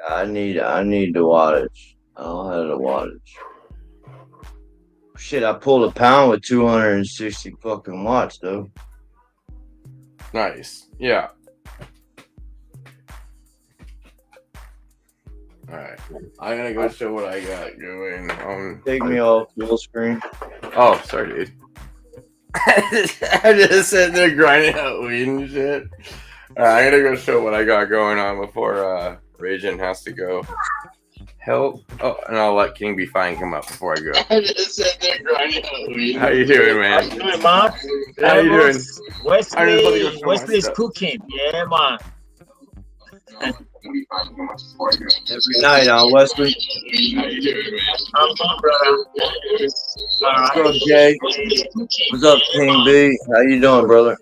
I need the wattage. I don't have the wattage. Shit, I pulled a pound with 260 fucking watts though. Nice. Yeah. All right. I'm gonna go show what I got going. Take me off full screen. Oh, sorry, dude. I'm just sitting there grinding out weed and shit. I'm gonna go show what I got going on before Aeration has to go. Help. Oh, and I'll let King Be Fine come up before I go. I'm just sitting there grinding out weed. How you doing, man? How you doing, man? How you doing? Wesley's cooking. Yeah, man. Every night on Wesley. How you doing, man? I'm good, brother. What's up, Jay? What's up, King B? How you doing, brother?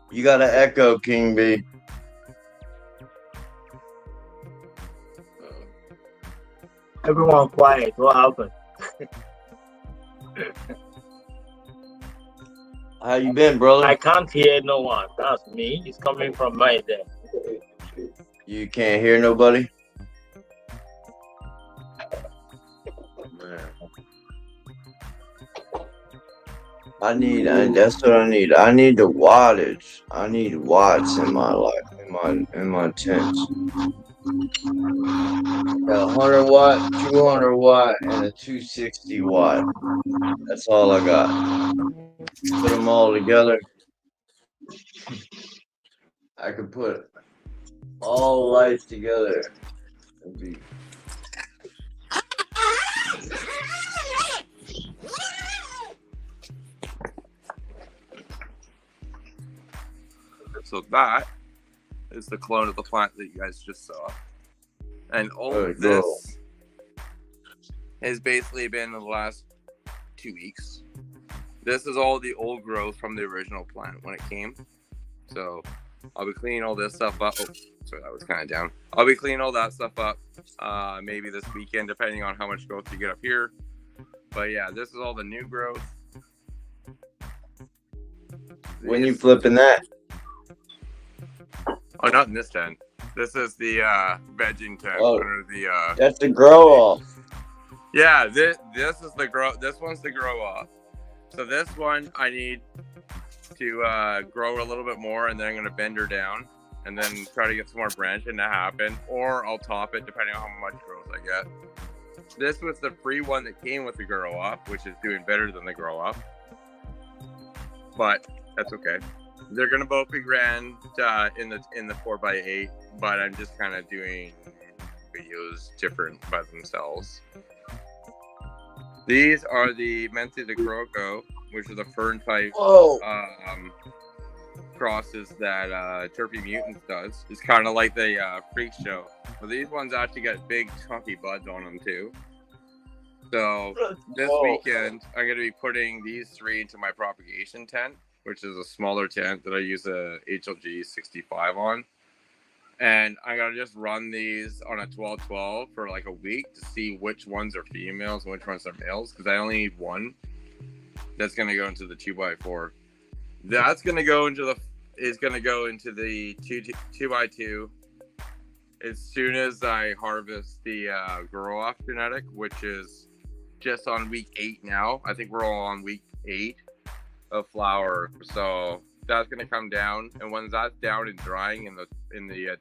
You got an echo, King B. Everyone quiet. What happened? How you been, brother? I can't hear no one. That's me. It's coming from my there. You can't hear nobody? That's what I need. I need the wattage. I need watts in my life, in my tents. Got 100 watt, 200 watt, and a 260 watt. That's all I got. Put them all together. I could put all the lights together. It'd be... So that is the clone of the plant that you guys just saw. And all of this has basically been in the last 2 weeks. This is all the old growth from the original plant when it came. So I'll be cleaning all this stuff up. Oh, sorry, that was kind of down. I'll be cleaning all that stuff up maybe this weekend, depending on how much growth you get up here. But yeah, this is all the new growth. When you flipping that? Oh, not in this tent. This is the vegging tent. Oh, under the, that's the grow off. Yeah, this is the grow. This one's the grow off. So this one I need to grow a little bit more, and then I'm gonna bend her down, and then try to get some more branching to happen, or I'll top it depending on how much growth I get. This was the free one that came with the grow off, which is doing better than the grow off, but that's okay. They're gonna both be grand in the 4x8, but I'm just kind of doing videos different by themselves. These are the Menthe de Croco which is a fern type Oh, crosses that Terpy Mutants does. It's kind of like the Freak Show. But these ones actually got big, chunky buds on them too. So this weekend, I'm going to be putting these 3 into my propagation tent, which is a smaller tent that I use a HLG 65 on. And I'm going to just run these on a 12-12 for like a week to see which ones are females and which ones are males, because I only need one that's going to go into the 2x4. That's going to go into the 2x2 as soon as I harvest the grow off genetic, which is just on week 8 now. I think we're all on week 8 of flower. So that's going to come down, and when that's down and drying in the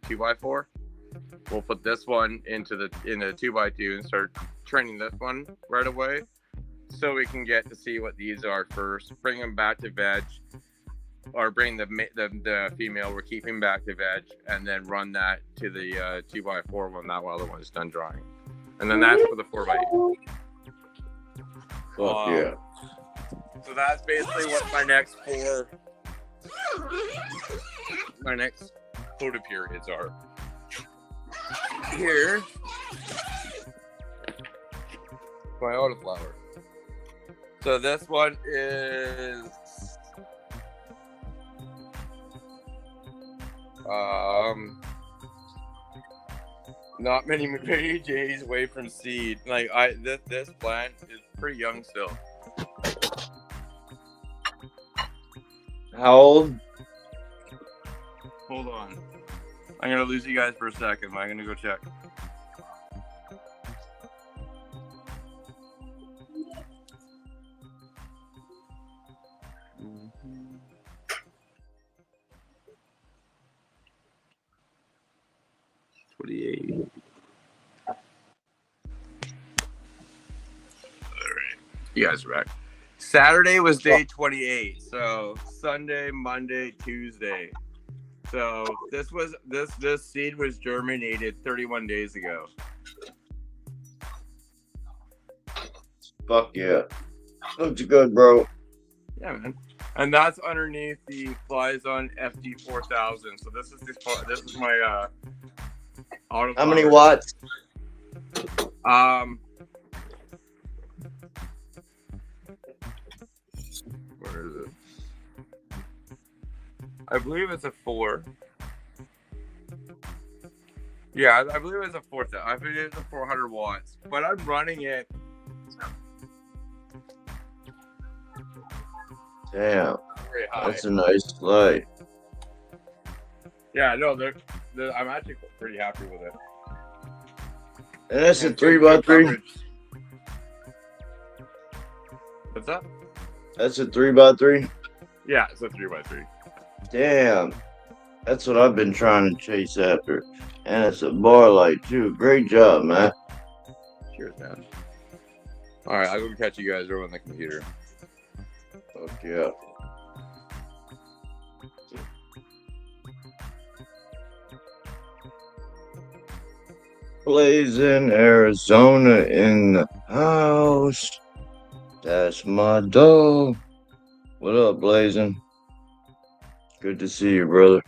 2x4, we'll put this one in the 2x2 and start training this one right away, so we can get to see what these are first. Bring them back to veg, or bring the female we're keeping back to veg, and then run that to the 2x4 when that other one's done drying, and then that's for the 4x8. fuck yeah. So that's basically what my next photo periods are. Here, my autoflower. So this one is not many days away from seed. Like this plant is pretty young still. How old? Hold on. I'm gonna lose you guys for a second. I'm gonna go check. You guys are back. Saturday was day 28. So Sunday, Monday, Tuesday. So this seed was germinated 31 days ago. Fuck yeah. Looks good, bro. Yeah, man. And that's underneath the Flyzone FD4000. So this is my auto. How many watts? Where is it? I believe it's a 4. Yeah, I believe it's a 4,000. I believe it's a 400 watts. But I'm running it. Damn, Very high. that's a nice light. Yeah, no, I'm actually pretty happy with it. And that's a And 3x3. coverage. What's that? That's a 3x3. Yeah, it's a 3x3. Damn, that's what I've been trying to chase after. And it's a bar light too. Great job, man. Cheers, man. All right, I'll go catch you guys over on the computer. Fuck yeah. Blazing Arizona in the house. That's my dog. What up, Blazing? Good to see you, brother.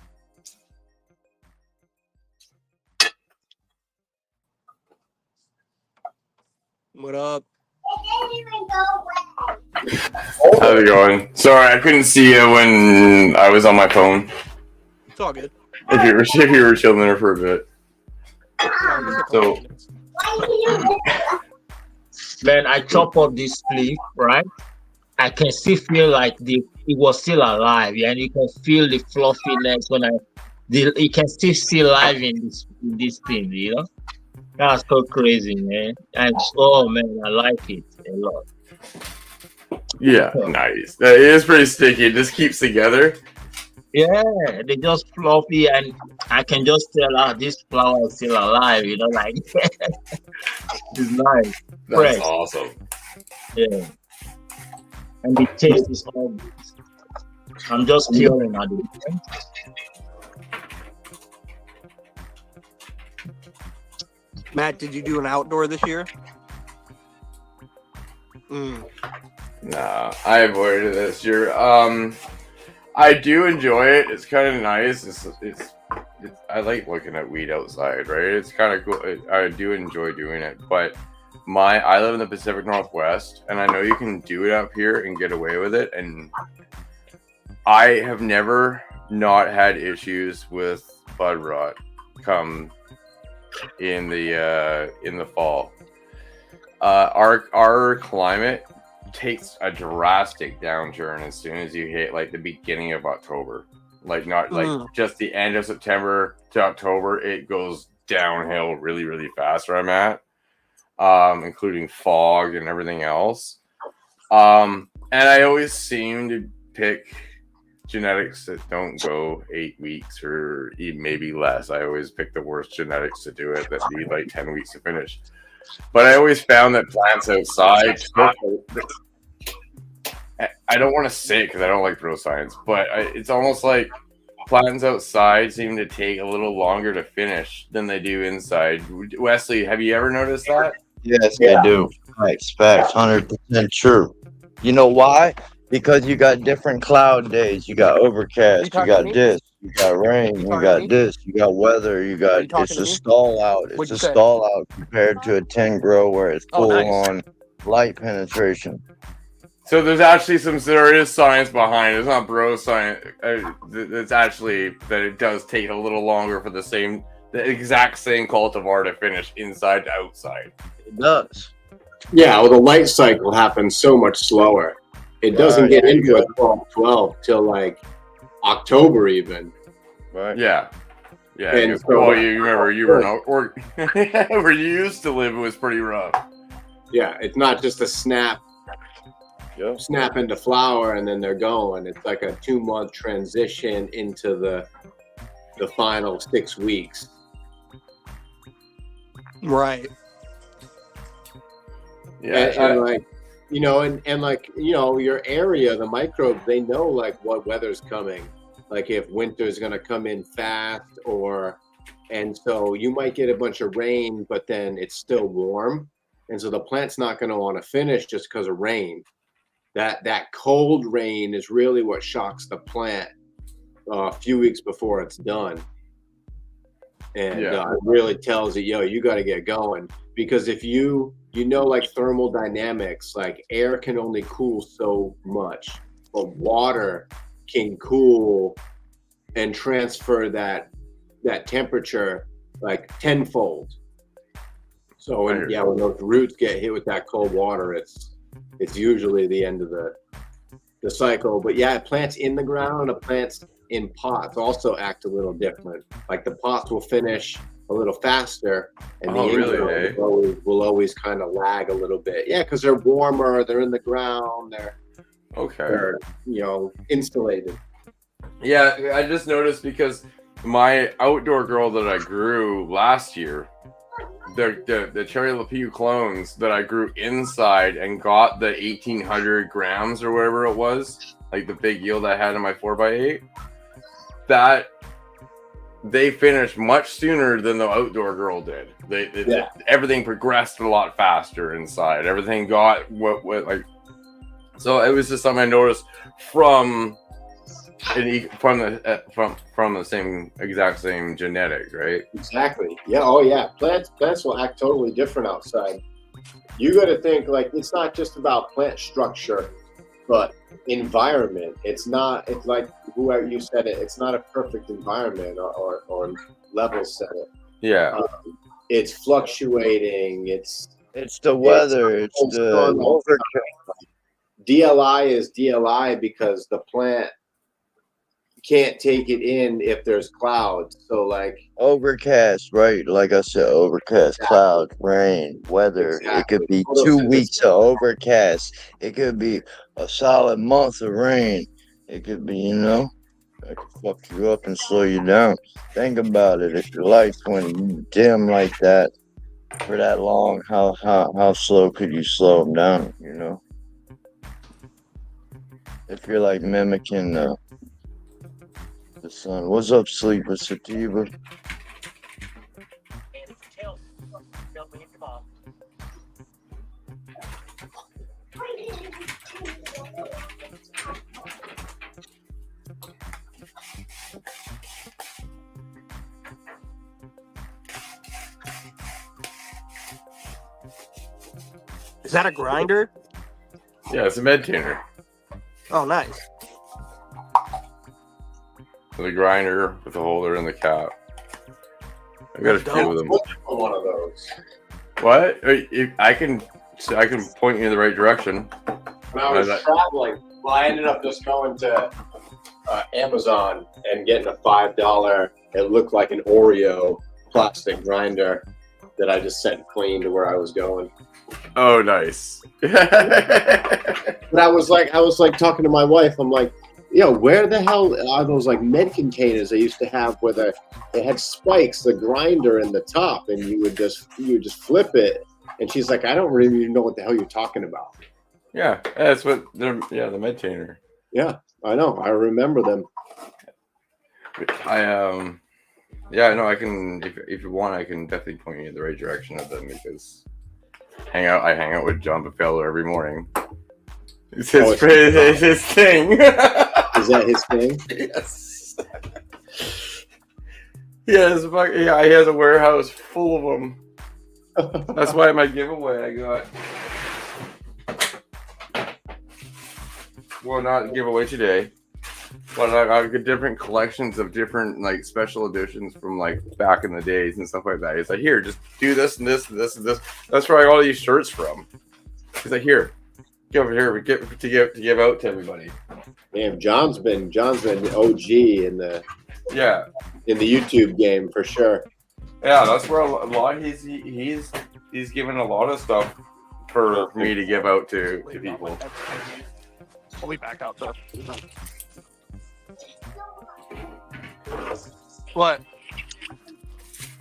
What up? How's it going? Sorry, I couldn't see you when I was on my phone. It's all good. If you were chilling there for a bit. So, Man, I chop up this leaf, right? I can still feel like it was still alive, yeah, and you can feel the fluffiness you can still see life in this thing, you know. That's so crazy, man. And oh man, I like it a lot. yeah, nice. It is pretty sticky. It just keeps together. Yeah, they just fluffy, and I can just tell this flower is still alive, you know, like it's nice. That's Fresh. awesome. Yeah. And the taste is all good. I'm just curing at it. Matt, did you do an outdoor this year? Nah, I avoided this year. I do enjoy it. It's kind of nice. It's I like looking at weed outside, right? It's kind of cool. I do enjoy doing it, but I live in the Pacific Northwest, and I know you can do it up here and get away with it. And I have never not had issues with bud rot come in the fall. Our climate takes a drastic downturn as soon as you hit like the beginning of October. Like not like just the end of September to October, it goes downhill really, really fast where I'm at, including fog and everything else. And I always seem to pick genetics that don't go 8 weeks or even maybe less. I always pick the worst genetics to do it that need like 10 weeks to finish. But I always found that plants outside, I don't want to say it because I don't like bro science, but it's almost like plants outside seem to take a little longer to finish than they do inside. Wesley, have you ever noticed that? Yes, I do. Facts, 100% true. You know why? Because you got different cloud days. You got overcast. You got this. You got rain. You got this. You got weather. You got it's a stall out. It's a stall out compared to a 10 grow where it's full on light penetration. So there's actually some serious science behind it. It's not bro science. It's actually that it does take a little longer for the exact same cultivar to finish inside to outside. It does. Yeah, well, the light cycle happens so much slower. It doesn't get into a 12 till like October even. Right. Yeah. Yeah. And well, you remember you were or where you used to live, it was pretty rough. Yeah, it's not just a snap into flower and then they're going. It's like a 2-month transition into the final 6 weeks. Right. Yeah. And like, you know, and like, you know, your area, the microbes, they know like what weather's coming. Like if winter's going to come in fast and so you might get a bunch of rain, but then it's still warm. And so the plant's not going to want to finish just because of rain. That cold rain is really what shocks the plant a few weeks before it's done. And it really tells it, yo, you got to get going. Because if you know, like thermodynamics, like air can only cool so much, but water can cool and transfer that temperature like tenfold. So when those roots get hit with that cold water, it's usually the end of the cycle. But yeah, plants in the ground, plants in pots also act a little different. Like the pots will finish a little faster, and the will always kind of lag a little bit. Yeah, because they're warmer, they're in the ground, they're insulated. Yeah, I just noticed because my outdoor girl that I grew last year, the Cherry Lapiu clones that I grew inside and got the 1,800 grams or whatever it was, like the big yield I had in my 4x8, that they finished much sooner than the outdoor girl did. Everything progressed a lot faster inside. Everything got what like. So it was just something I noticed from the same exact same genetic, right? Exactly. Yeah. Oh yeah. Plants will act totally different outside. You got to think like it's not just about plant structure, but environment. It's like whoever you said it. It's not a perfect environment or level set it. Yeah. It's fluctuating. It's the weather. It's the overcast. DLI is DLI because the plant can't take it in if there's clouds. So like overcast, right? Like I said, overcast, cloud, rain, weather. Exactly. It could be 2 weeks of overcast. It could be a solid month of rain. It could be, it could fuck you up and slow you down. Think about it. If your lights went dim like that for that long, how slow could you slow them down? If you're like mimicking the sun. What's up, Sleeper Sativa? Is that a grinder? Yeah, it's a meditainer. Oh, nice. The grinder with the holder and the cap. I got a few of them. One of those. What? I can point you in the right direction. When I was traveling, well, I ended up just going to Amazon and getting a $5. It looked like an Oreo plastic grinder that I just sent clean to where I was going. Oh, nice. But I was like talking to my wife. I'm like, yo, where the hell are those like med containers they used to have where they had spikes, the grinder in the top, and you would just flip it. And she's like, I don't really even know what the hell you're talking about. Yeah, that's what they're. Yeah, the meditainer. Yeah, I know. I remember them. Yeah, no, I can. If you want, I can definitely point you in the right direction of them because I hang out with John Buffalo every morning. It's his thing. Is that his thing? Yes. He has a warehouse full of them. That's why my giveaway I got. Well, not giveaway today, but I got different collections of different like special editions from like back in the days and stuff like that. He's like, here, just do this and this and this and this. That's where I got all these shirts from. He's like, here, get over here, to give out to everybody. Damn, John's been OG in the YouTube game for sure. Yeah, that's where a lot he's given a lot of stuff for me to give out to people. I'll be back out though. What?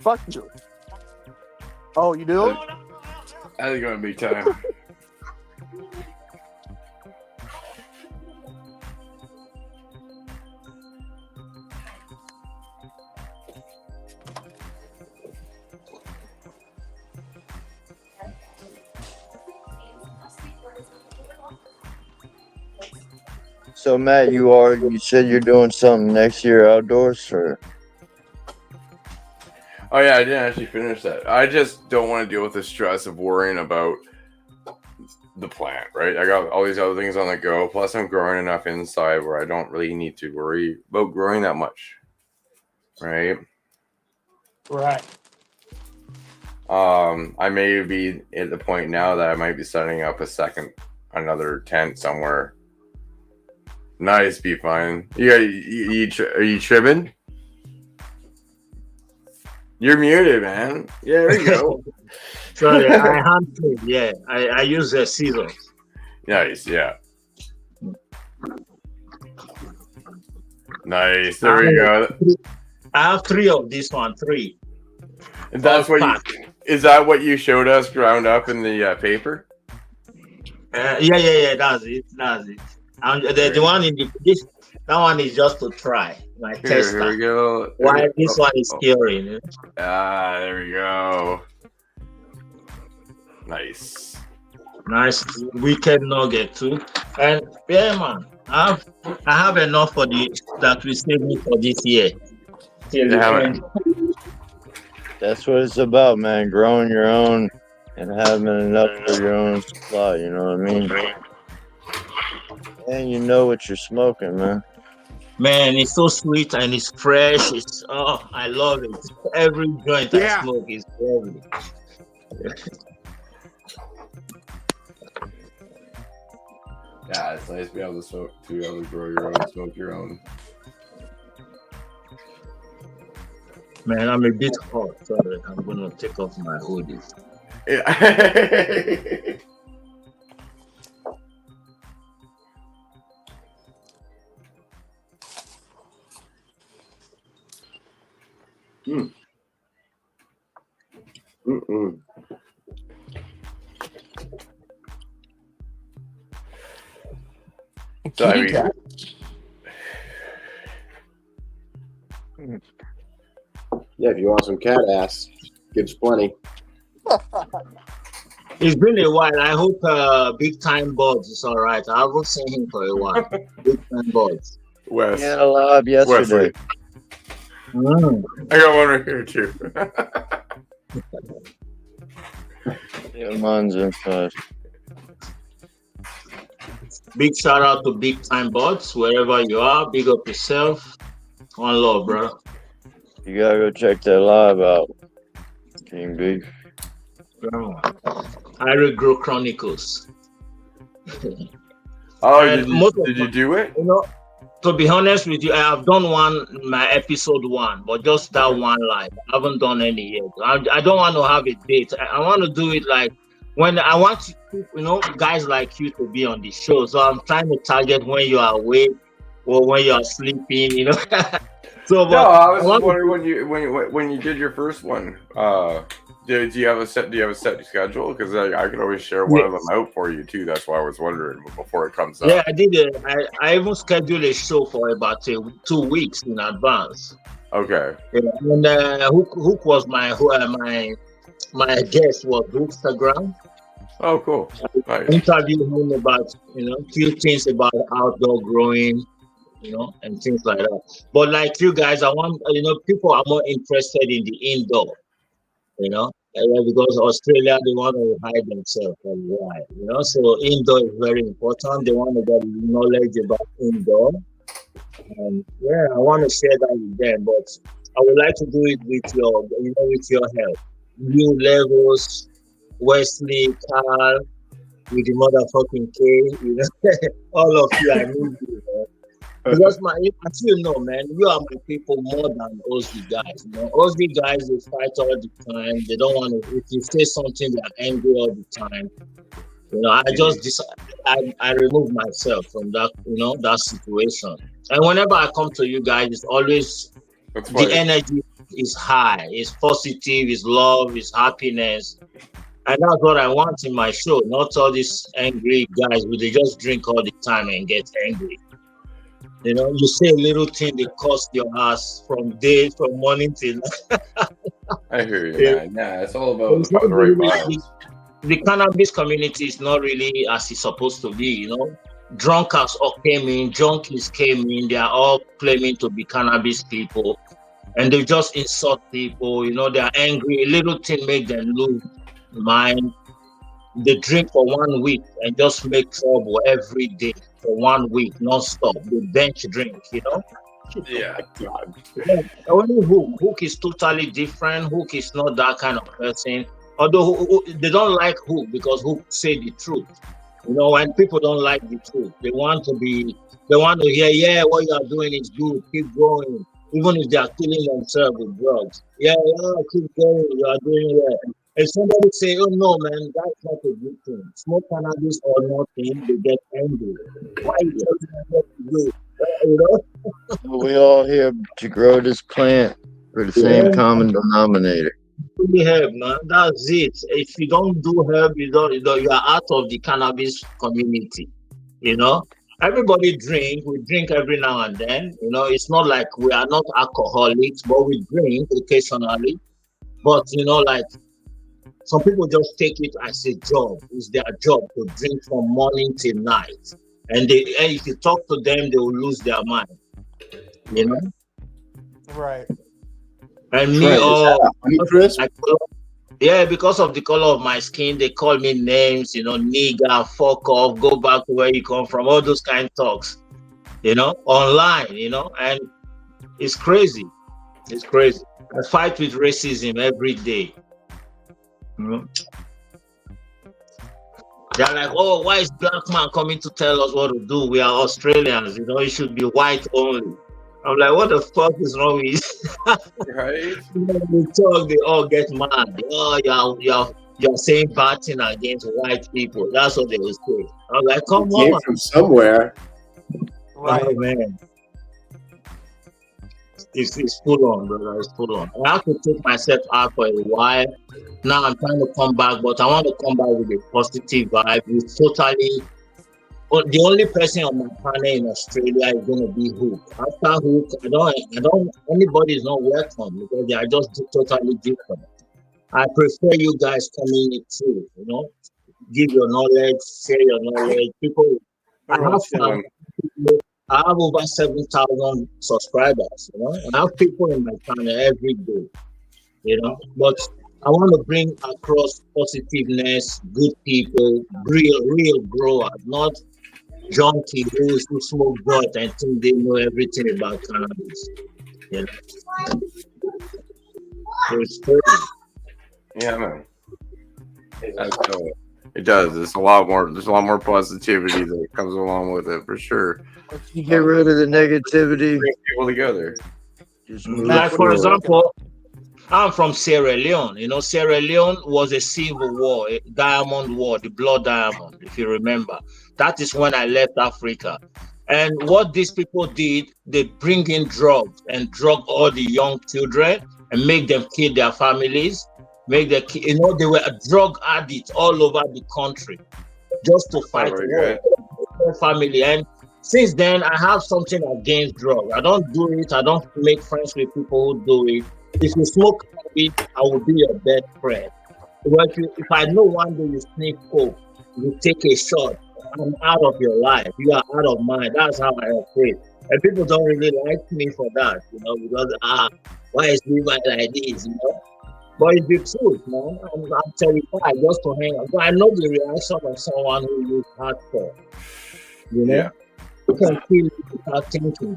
Fuck you. Oh, you do? That's gonna be time. So Matt, you said you're doing something next year outdoors, or? Oh yeah, I didn't actually finish that. I just don't want to deal with the stress of worrying about the plant, right? I got all these other things on the go. Plus, I'm growing enough inside where I don't really need to worry about growing that much, right? Right. I may be at the point now that I might be setting up another tent somewhere. Nice, be fine. Are you trimming? You're muted, man. Yeah, there you go. Sorry, I hand trim. Yeah, I use a scissors. Nice, yeah. Nice. There we go. I have 3 of this one. 3. And that's is that what you showed us ground up in the paper? Yeah. That's it. And the one in that one is just to try, like test. Here we go. Why this one is curing? There we go. Nice weekend nugget too. And yeah, man, I have enough for that will save me for this year. That's what it's about, man. Growing your own and having enough for your own supply. You know what I mean? And you know what you're smoking, man. Man, it's so sweet and it's fresh. I love it. Every joint I smoke is lovely. Yeah, it's nice to be able to grow your own, smoke your own. Man, I'm a bit hot. Sorry, I'm gonna take off my hoodie. Yeah. So, I mean, yeah, if you want some cat ass, gives plenty. It's been a while. I hope Big Time Buds is all right. I haven't seen him for a while. Big Time Buds. Wes. He had a live yesterday. I got one right here too. Yeah, mine's inside. Big shout out to Big Time Bots, wherever you are. Big up yourself. One love, brother. You gotta go check that live out, King B. I Grow Chronicles. Oh, And did you do it? You know, to be honest with you, I have done my episode 1, but just that one live. I haven't done any yet. I don't want to have a date. I want to do it like when I want guys like you to be on the show. So I'm trying to target when you are awake or when you are sleeping. So, no, I was just wondering when you did your first one. Do you have a set schedule? Because I could always share one of them out for you too. That's why I was wondering before it comes up. Yeah, I did. I even scheduled a show for about 2 weeks in advance. Okay. Yeah, and Hook was my guest was Instagram. Oh, cool. Nice. Interviewed him about few things about outdoor growing, and things like that. But like you guys, I want people are more interested in the indoor, because Australia they want to hide themselves and why, So indoor is very important. They want to get knowledge about indoor, and I want to share that with them. But I would like to do it with your help. New Levels, Wesley, Carl, with the motherfucking K, all of you, I need you, man. Because as you know, man, you are my people more than Aussie guys. Aussie guys, they fight all the time. They don't want to. If you say something, they're angry all the time. I just I remove myself from that, that situation. And whenever I come to you guys, it's always the energy is high. It's positive. It's love. It's happiness. And that's what I want in my show. Not all these angry guys who they just drink all the time and get angry. You say a little thing, they cost your ass from morning till night. I hear you, man. Yeah, it's all about the right vibes. The cannabis community is not really as it's supposed to be, Drunkards all came in, junkies came in, they are all claiming to be cannabis people. And they just insult people, they are angry. A little thing make them lose mind. They drink for 1 week and just make trouble every day for 1 week, non-stop. They bench drink, Yeah. Only Hook is totally different. Hook is not that kind of person. Although they don't like Hook because Hook say the truth. When people don't like the truth, they want to hear, what you are doing is good, keep going. Even if they are killing themselves with drugs. Yeah, keep going, you are doing well. And somebody say, oh no, man, that's not a good thing. Smoke cannabis or nothing, they get angry. Why are you telling them what to do? We all here to grow this plant for the same common denominator. Herb, man, that's it. If you don't do herb, you are out of the cannabis community. Everybody drink. We drink every now and then. It's not like we are not alcoholics, but we drink occasionally. But like some people just take it as a job. It's their job to drink from morning till night. And if you talk to them, they will lose their mind. Right. And because of the color of my skin, they call me names, nigger, fuck off, go back to where you come from, all those kind of talks, online, and it's crazy. It's crazy. I fight with racism every day. They're like, oh, why is black man coming to tell us what to do? We are Australians, it should be white only. I'm like, what the fuck is wrong with you? Right? They talk, they all get mad. Oh, you're saying bad thing against white people. That's what they will say. I'm like, come on. Came from somewhere. Right. Oh, man. It's full on, brother. It's full on. I have to take myself out for a while. Now I'm trying to come back, but I want to come back with a positive vibe. It's totally. The only person on my panel in Australia is going to be Hook. After Hook, anybody is not welcome because they are just totally different. I prefer you guys coming in too, give your knowledge, share your knowledge. I have over 7,000 subscribers, and I have people in my channel every day, but I want to bring across positiveness, good people, real growers, not junkie who smoke pot and think they know everything about cannabis. You know? So it's crazy. Yeah, man. It does. There's a lot more. There's a lot more positivity that comes along with it for sure. You get rid of the negativity. Bring people together. Just move Like for forward. example, I'm from Sierra Leone. You know, Sierra Leone was a civil war, a diamond war, the blood diamond, if you remember. That is when I left Africa. And what these people did, they bring in drugs and drug all the young children and make them kill their families. They were drug addicts all over the country just to fight war. Family. And since then, I have something against drugs. I don't do it. I don't make friends with people who do it. If you smoke it, I will be your best friend. But if I know one day you sneak coke, you take a shot, I'm out of your life. You are out of mine. That's how I operate. And people don't really like me for that, because why is he like this, But it's the truth, man. I'm terrified just to hang out. But I know the reaction of someone who uses hardcore. Yeah. You can kill it without thinking.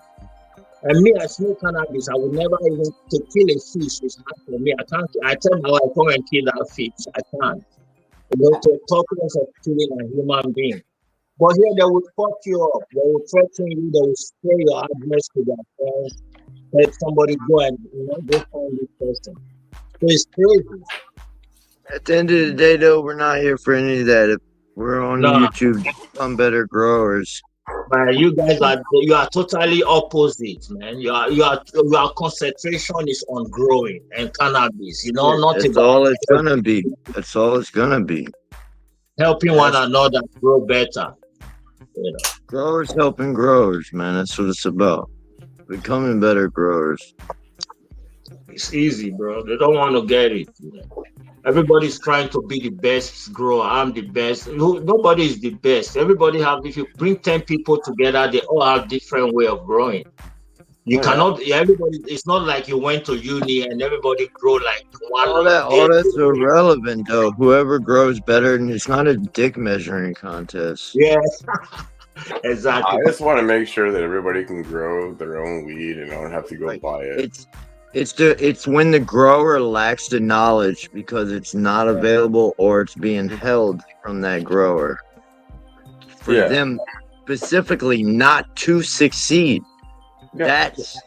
And me, I smoke cannabis. I would never even to kill a fish is hard for me. I can't. I tell my wife, come and kill that fish. I can't. To talk less of killing a human being. But here they will fuck you up. They will threaten you. They will spray your address to their friends. Let somebody go and go find this person. So it's crazy. At the end of the day, though, we're not here for any of that. If we're on YouTube, become better growers. You guys are totally opposite, man. Your concentration is on growing and cannabis. Not That's all it's gonna be. That's all it's gonna be. Helping one another grow better. Growers helping growers, man. That's what it's about. Becoming better growers. It's easy, bro. They don't want to get it. Everybody's trying to be the best grower. I'm the best. Nobody is the best. If you bring 10 people together, they all have different way of growing. Everybody, it's not like you went to uni and everybody grow like one. All that's irrelevant, though. Whoever grows better, and it's not a dick measuring contest. Yes. Exactly. I just want to make sure that everybody can grow their own weed and don't have to go buy it. It's when the grower lacks the knowledge because it's not available or it's being held from that grower. For them specifically not to succeed. That's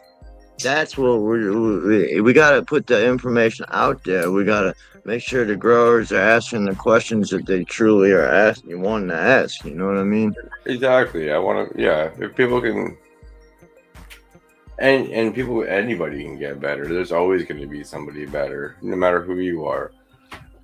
what we gotta put the information out there. We gotta make sure the growers are asking the questions that they truly are asking, wanting to ask. You know what I mean? Exactly. If people can, and anybody can get better. There's always going to be somebody better, no matter who you are,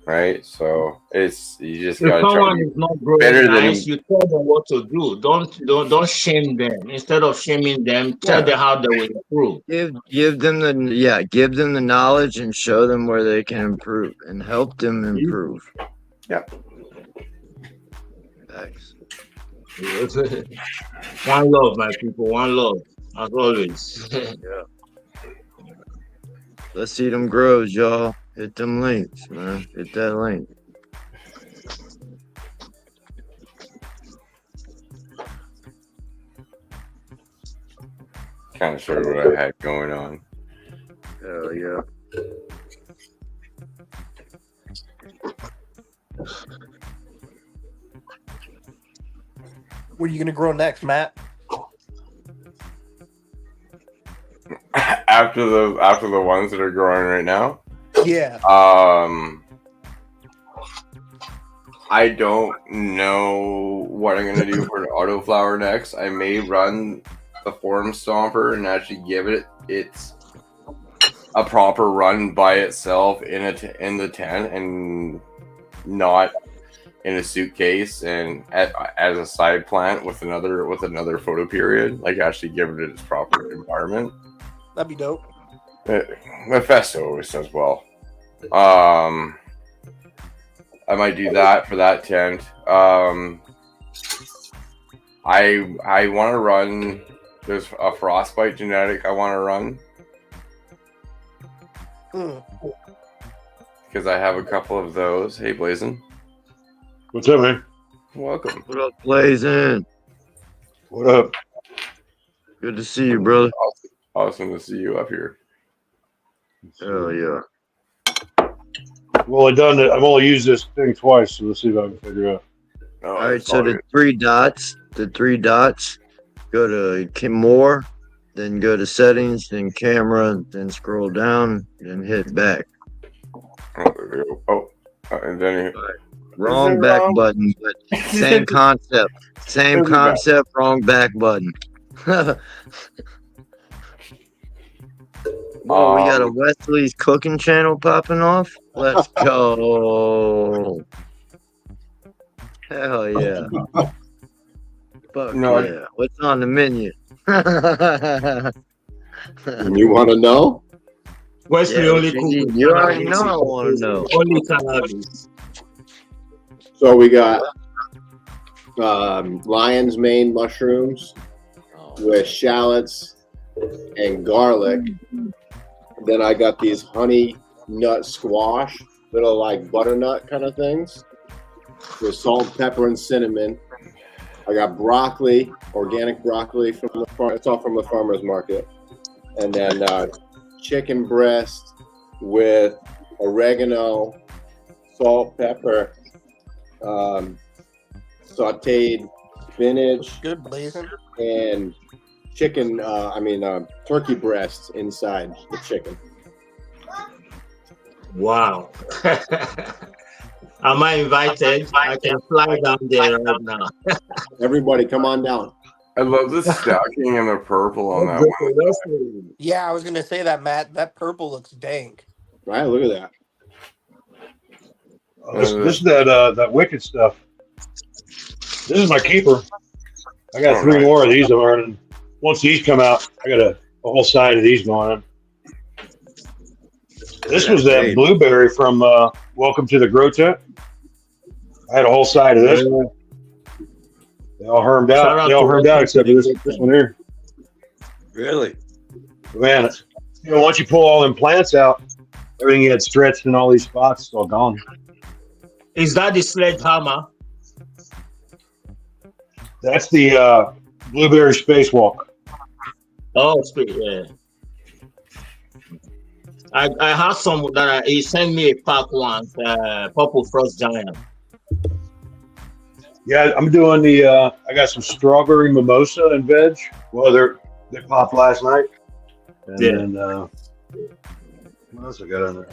right? So you just got to try to be is not growing better nice, you tell them what to do. Don't shame them. Instead of shaming them, tell them how they will improve. Give them the knowledge and show them where they can improve and help them improve. Yeah. Thanks. One love, my people. One love, as always. Let's see them grows, y'all. Hit them links, man. Hit that link. kind of showed what I had going on. Hell yeah. What are you gonna grow next, Matt? After the ones that are growing right now? Yeah. I don't know what I'm gonna do for an autoflower next. I may run the Form Stomper and actually give it's a proper run by itself in the tent and not in a suitcase and as a side plant with another photo period. Like actually give it its proper environment. That'd be dope. Mephisto always does well. I might do that for that tent. I want to run. There's a frostbite genetic I want to run because I have a couple of those. Hey, Blazin. What's up, man? Welcome. What up, Blazin? What up? Good to see you, brother. Awesome to see you up here. Hell yeah. Well, I've only used this thing twice, so let's see if I can figure it out. Oh, All right, it's so all the good. three dots, go to more, then go to settings, then camera, then scroll down, then hit back. Oh, there we go. Oh, and then Wrong back button, but same concept. Same It'll be back. concept, wrong back button. Whoa, we got a Wesley's cooking channel popping off. Let's go. Hell yeah. Fuck No, yeah. What's on the menu? You want to know? Wesley Yeah, only what you cook need? with You already cannabis. know I want to know. Only cannabis. So we got lion's mane mushrooms with shallots and garlic. Then I got these honey nut squash, little like butternut kind of things, with salt, pepper, and cinnamon. I got broccoli, organic broccoli from the farm. It's all from the farmer's market. And then chicken breast with oregano, salt, pepper, sauteed spinach, Good blazing. and chicken. Turkey breasts inside the chicken. Wow. Am I invited? I can fly down there right now. Everybody, come on down. I love the stacking and the purple on that one. Yeah, I was gonna say that, Matt. That purple looks dank. Right? Look at that. This is that wicked stuff. This is my keeper. I got three more of these I'm running. Once these come out, I got a whole side of these going on. This was that blueberry from Welcome to the Grow Tent. I had a whole side of this. They all hermed out. They all hermed out except for this one here. Really? Man, once you pull all them plants out, everything you had stretched in all these spots is all gone. Is that the sledgehammer? That's the blueberry spacewalk. Oh, yeah. I have some that he sent me a pack once, Purple Frost Giant. Yeah, I'm doing the. I got some strawberry mimosa and veg. Well, they popped last night. And then what else I got on there?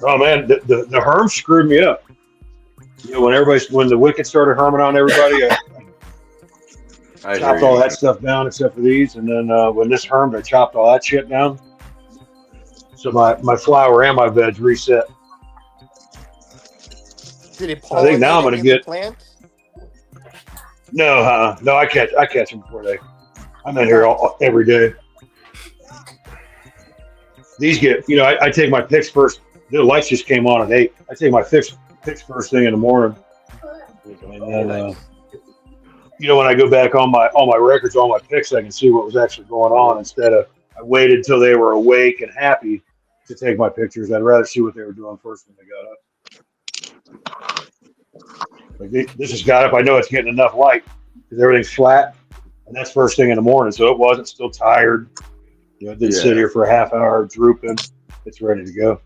Oh man, the herm screwed me up. When the wicked started herming on everybody, I chopped all that stuff down except for these, and then when this hermed, I chopped all that shit down. So my flower and my veg reset. Did it I think now I'm going to get plants? No, I catch them before they. I'm in here every day. These get, I take my picks first. The lights just came on at 8. I take my picks first thing in the morning, and then when I go back on all my records, all my picks, I can see what was actually going on instead of I waited until they were awake and happy to take my pictures. I'd rather see what they were doing first when they got up. Like this has got up. I know it's getting enough light because everything's flat, and that's first thing in the morning. So it wasn't still tired. It didn't sit here for a half hour drooping. It's ready to go.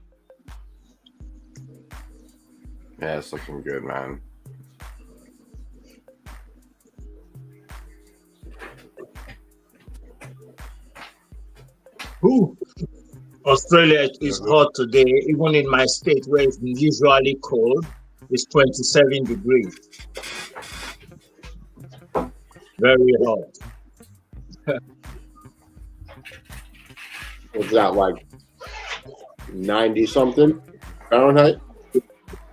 Yeah, it's looking good, man. Ooh. Australia is hot today, even in my state where it's usually cold. It's 27 degrees. Very hot. What's that, like 90 something Fahrenheit?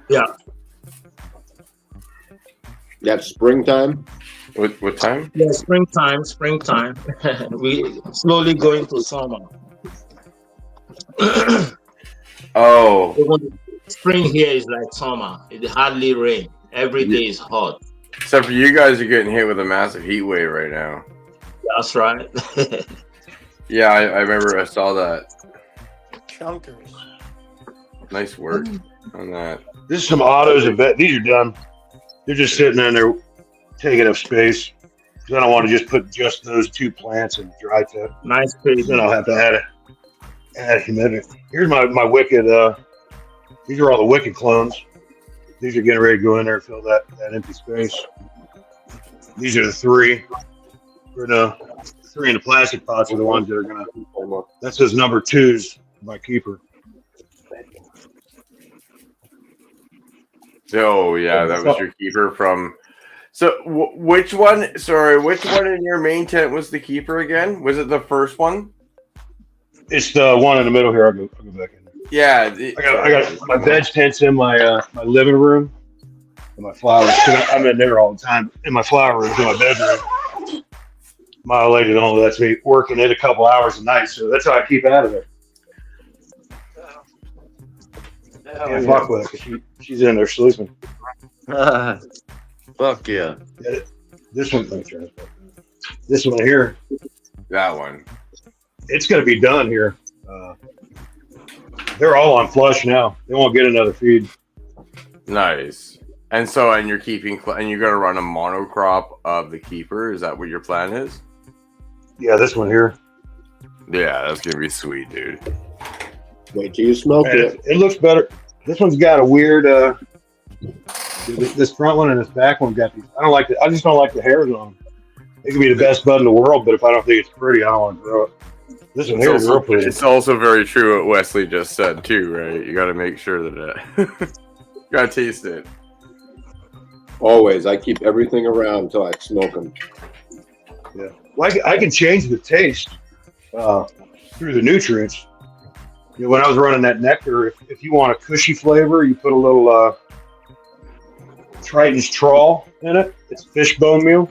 Yeah. That's springtime? What time? Yeah, springtime. We slowly going to summer. Spring here is like summer. It hardly rain. Every day is hot. Except for you guys are getting hit with a massive heat wave right now. That's right. Yeah, I remember I saw that. Chunkers. Nice work on that. This is some autos and these are done. They're just sitting in there taking up space. 'Cause I don't want to just put just those 2 plants in dry tip. Nice page. Then I'll have to add humidity. Here's my wicked. These are all the wicked clones. These are getting ready to go in there and fill that empty space. These are the 3. For the 3 in the plastic pots are the ones that are gonna. That says number 2's my keeper. Oh yeah, that was your keeper from. So which one? Sorry, which one in your main tent was the keeper again? Was it the first one? It's the one in the middle here. I'll go back in. Yeah, I got my veg tents in my my living room and my flowers. I'm in there all the time. In my flower room, in my bedroom. My old lady don't let me working it a couple hours a night, so that's how I keep out of there. Can't fuck with her. She's in there sleeping. Fuck yeah. This one, this one here. That one. It's going to be done here. They're all on flush now. They won't get another feed. Nice. And so, and you're keeping, and you're gonna run a monocrop of the keeper. Is that what your plan is? Yeah, this one here. Yeah, that's gonna be sweet, dude. Wait till you smoke it. It looks better. This one's got a weird. This front one and this back one got these. I just don't like the hairs on them. It could be the best bud in the world, but if I don't think it's pretty, I don't want to grow it. This one here is real pretty. It's also very true what Wesley just said too, right? You got to make sure that you gotta taste it. Always, I keep everything around until I smoke them. Yeah, well, I can change the taste through the nutrients. You know, when I was running that nectar, if you want a cushy flavor, you put a little Triton's trawl in it. It's fish bone meal,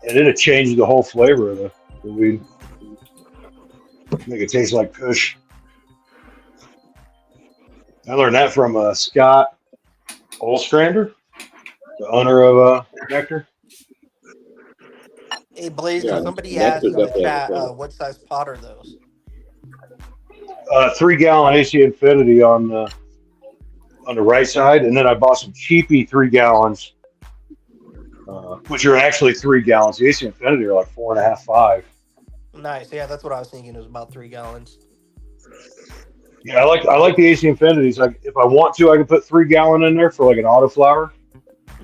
and it'll change the whole flavor of the weed. Make it taste like kush. I learned that from Scott Olstrander, the owner of Nectar. Hey Blaze, Yeah, somebody Nectar asked in the definitely chat, has that. what size pot are those? 3-gallon AC Infinity on the right side, and then I bought some cheapy 3 gallons, which are actually 3 gallons. The AC Infinity are like 4.5, 5. Nice. Yeah, that's what I was thinking. It was about 3 gallons. Yeah, I like the AC Infinities. Like if I want to, I can put 3-gallon in there for like an autoflower.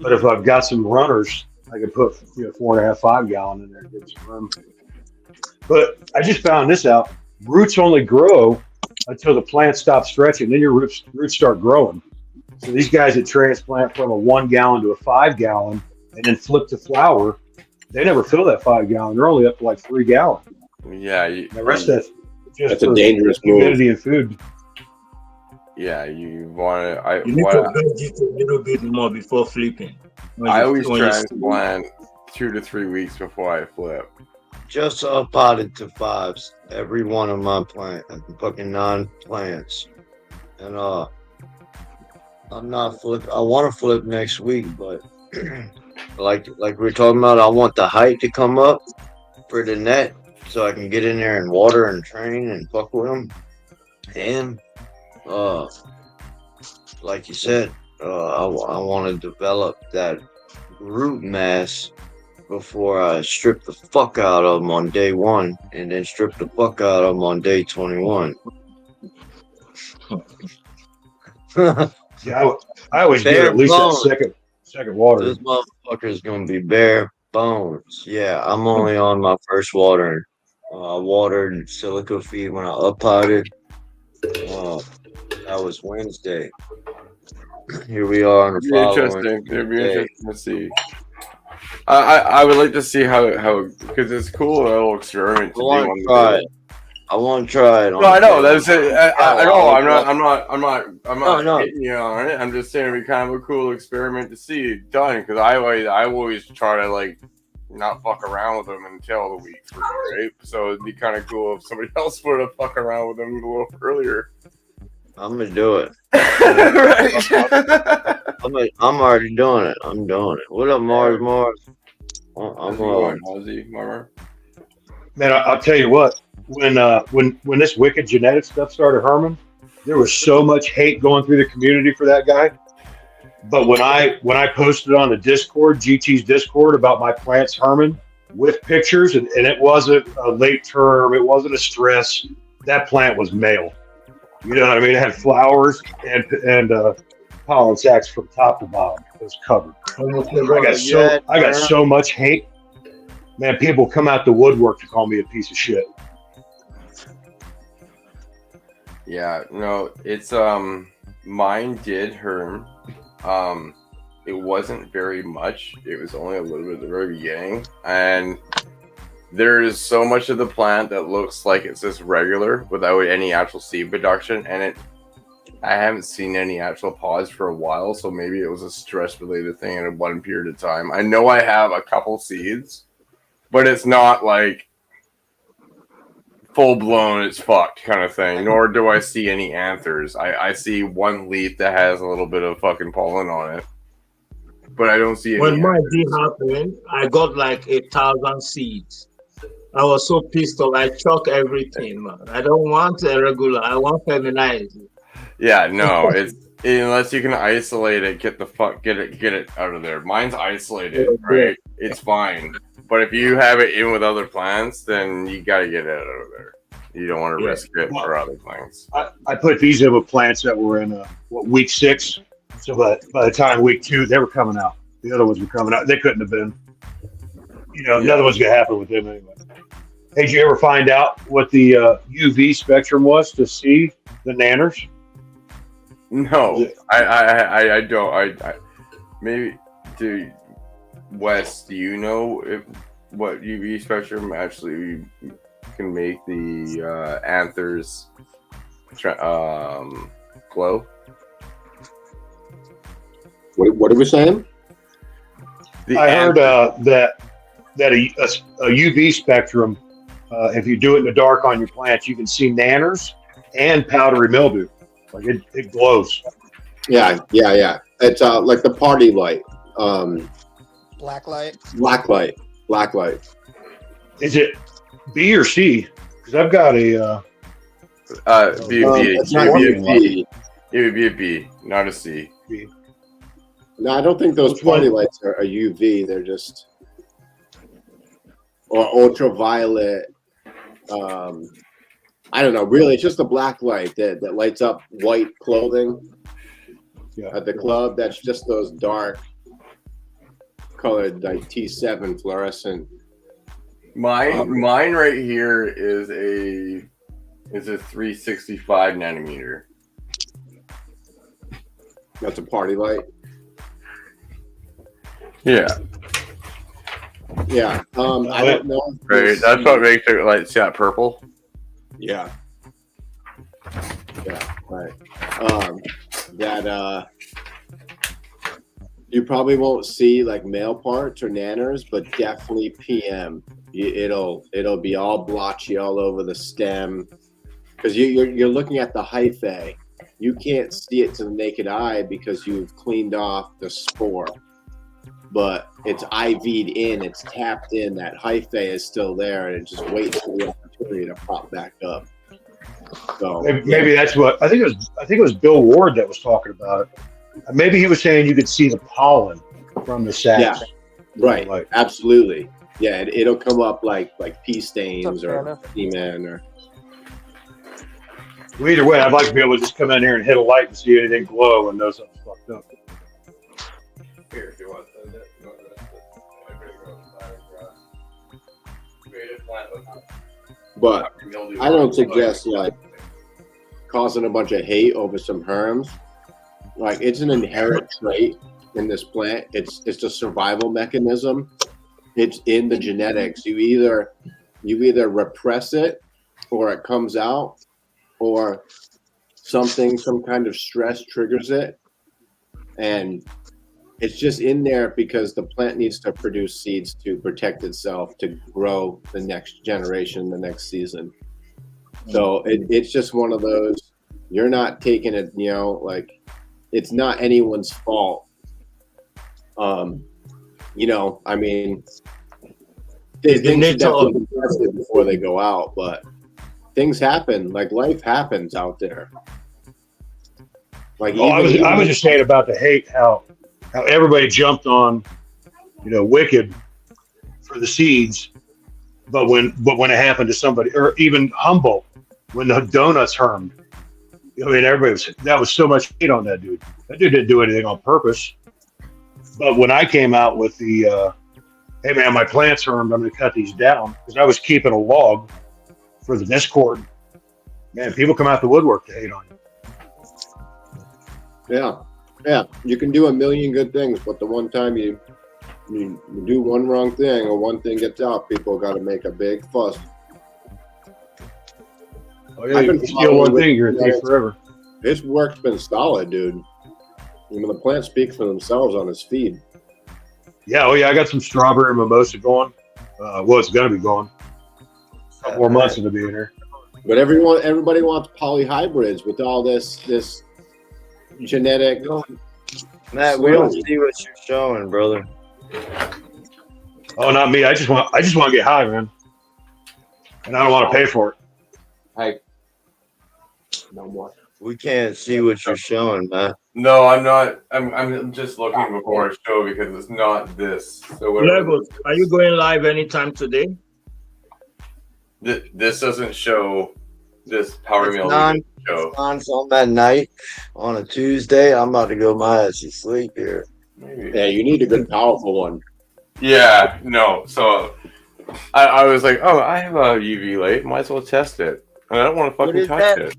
But if I've got some runners, I can put 4.5, 5 gallon in there to get some room. But I just found this out. Roots only grow until the plant stops stretching. Then your roots start growing. So these guys that transplant from a 1 gallon to a 5 gallon and then flip to flower, they never fill that 5 gallon. They're only up to like 3 gallon. Yeah, The rest of That's a dangerous move. humidity and food. Yeah, you want to. You need to bend it a little bit more before flipping. I always transplant 2 to 3 weeks before I flip. Just potted to 5s. Every one of my fucking 9 plants. And I'm not flip. I want to flip next week, but like we're talking about, I want the height to come up for the net so I can get in there and water and train and fuck with them. And like you said, I want to develop that root mass before I strip the fuck out of them on day 1 and then strip the fuck out of them on day 21. Yeah, I always get at least that second water. This motherfucker's gonna be bare bones. Yeah, I'm only on my first watering. I watered silica feed when I uppotted. That was Wednesday. Here we are on the following. It'd be interesting to see. I would like to see how because it's cool little experiment to do on the day. I want to try it. No, I know that's it. I know. I'm not hitting you on it. I'm just saying it'd be kind of a cool experiment to see it done because I always try to like not fuck around with them until the week 3, right? So it'd be kind of cool if somebody else would have fuck around with them a little earlier. I'm gonna do it. Right. I'm already doing it. I'm doing it. What up, Mars? I'm going, Ozzy, Marmar. Man, I'll tell you what. When this wicked genetic stuff started, Herman, there was so much hate going through the community for that guy. But when I posted on the Discord, GT's Discord, about my plants, Herman, with pictures, and it wasn't a late term. It wasn't a stress. That plant was male. You know what I mean? It had flowers and pollen sacs from top to bottom. It was covered. I got so much hate. Man, people come out the woodwork to call me a piece of shit. Yeah, no, it's mine did herm. It wasn't very much. It was only a little bit at the very beginning, and there is so much of the plant that looks like it's just regular without any actual seed production, and I haven't seen any actual pods for a while, so maybe it was a stress related thing in one period of time. I know I have a couple seeds, but it's not like full blown it's fucked kind of thing, nor do I see any anthers. I see one leaf that has a little bit of fucking pollen on it, but I don't see any. When mine did happen, I got like 1,000 seeds. I was so pissed off. I chuck everything, man. I don't want a regular. I want feminized. Yeah, no, it's unless you can isolate it, get it out of there. Mine's isolated, right? It's fine. But if you have it in with other plants, then you gotta get it out of there. You don't want to risk it for other plants. I put these in with plants that were in week 6. So by the time week 2, they were coming out. The other ones were coming out. They couldn't have been. Nothing was gonna happen with them anyway. Hey, did you ever find out what the UV spectrum was to see the nanners? No, I don't. I maybe do. Wes, do you know what UV spectrum actually can make the anthers glow? What are we saying? I heard that a UV spectrum, if you do it in the dark on your plants, you can see nanners and powdery mildew. Like it glows. Yeah. It's like the party light. Black light. Black light. Is it B or C? Because I've got a. B. It would be a B, not a C. B. No, I don't think those party lights are a UV. They're just or ultraviolet. I don't know. Really, it's just a black light that lights up white clothing at the club. That's just those dark colored like T7 fluorescent. Mine right here is a 365 nanometer. That's a party light. Yeah. I don't know. Right. That's what makes it like see that purple. Yeah. Right. You probably won't see like male parts or nanners, but definitely PM. It'll be all blotchy all over the stem because you're looking at the hyphae. You can't see it to the naked eye because you've cleaned off the spore, but it's IV'd in, it's tapped in. That hyphae is still there, and it just waits for the opportunity to pop back up. So maybe that's what I think it was Bill Ward that was talking about it. Maybe he was saying you could see the pollen from the sacs. Yeah, right. Like, absolutely. Yeah, it'll come up like pea stains or semen or. Well, either way, I'd like to be able to just come in here and hit a light and see anything glow and know something's fucked up. Here, if you want But I don't suggest like causing a bunch of hate over some herms. Like it's an inherent trait in this plant. It's a survival mechanism. It's in the genetics. You either repress it or it comes out, or some kind of stress triggers it. And it's just in there because the plant needs to produce seeds to protect itself, to grow the next generation, the next season. So it's just one of those, you're not taking it, like it's not anyone's fault. I mean, things should definitely be tested before they go out, but things happen, like life happens out there. Like I was just saying about the hate, how everybody jumped on, Wicked for the seeds. But when it happened to somebody, or even Humboldt, when the donuts hermed, I mean, that was so much hate on that dude. That dude didn't do anything on purpose. But when I came out with the, hey man, my plants hermed, I'm going to cut these down, because I was keeping a log for the Discord. Man, people come out the woodwork to hate on you. Yeah. You can do a million good things, but the one time you do one wrong thing or one thing gets out, people got to make a big fuss. Oh, yeah, you steal one thing, you're a thief forever. His work's been solid, dude. I mean, the plants speak for themselves on his feed. Yeah, I got some strawberry mimosa going. It's going to be going. A couple more months into being here. But everybody wants polyhybrids with all this genetic. Matt, we don't see what you're showing, brother. Oh, not me. I just want to get high, man. And I don't want to pay for it. No more. We can't see what you're showing, Matt. No, I'm not. I'm just looking before I show because it's not this. So Legos, are you going live anytime today? This doesn't show this power meal show. On that night on a Tuesday, I'm about to go my ass to sleep here. Maybe. Yeah, you need a good, powerful one. Yeah, no. So I was like, oh, I have a UV light. Might as well test it. And I don't want to fucking touch it.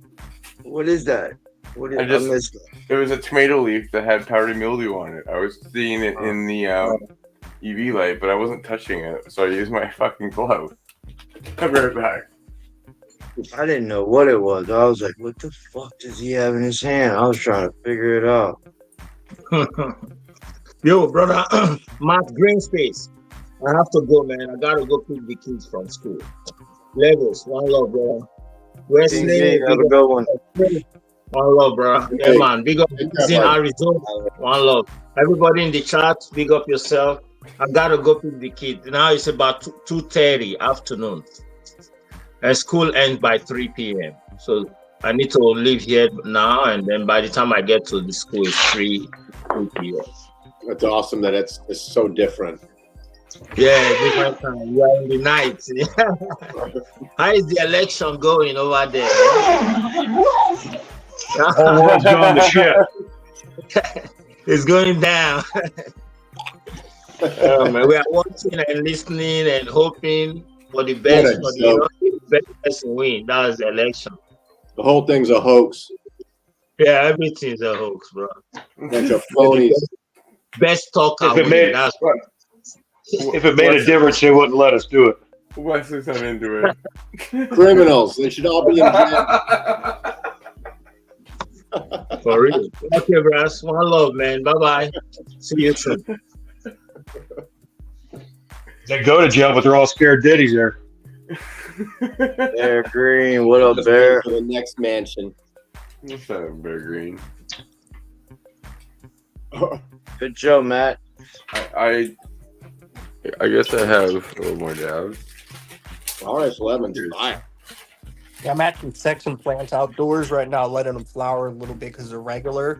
What is that? It was a tomato leaf that had powdery mildew on it. I was seeing it in the UV light, but I wasn't touching it, so I used my fucking glove. I'll be right back. I didn't know what it was. I was like, what the fuck does he have in his hand? I was trying to figure it out. Yo, brother, Matt Greenspace. I have to go, man. I gotta go pick the kids from school. Legos, one love, bro. Wesley, have a good one. One love, bro. Yeah, man. Big up in Arizona. One love. Everybody in the chat, big up yourself. I gotta go pick the kid. Now it's about 2:30 afternoon. And school ends by 3 p.m. So I need to leave here now, and then by the time I get to the school, it's 3 p.m. It's awesome that it's so different. Yeah, different time. We are in the night. How is the election going over there? Whole world's going to shit. It's going down. We are watching and listening and hoping for the best, for the best person win. That was the election. The whole thing's a hoax. Yeah, everything's a hoax, bro. Bunch of phonies. Best talker. If it made a difference, they wouldn't let us do it. Wesley's not into it. Criminals. They should all be in jail. For real. Okay, bros. One love, man. Bye-bye. See you soon. They go to jail, but they're all scared ditties there. Bear Green, what up, Bear? For the next mansion. What's that, Bear Green? Good job, Matt. I guess I have a little more dabs. RS11's fire. Yeah, I'm actually sexing plants outdoors right now, letting them flower a little bit because they're regular.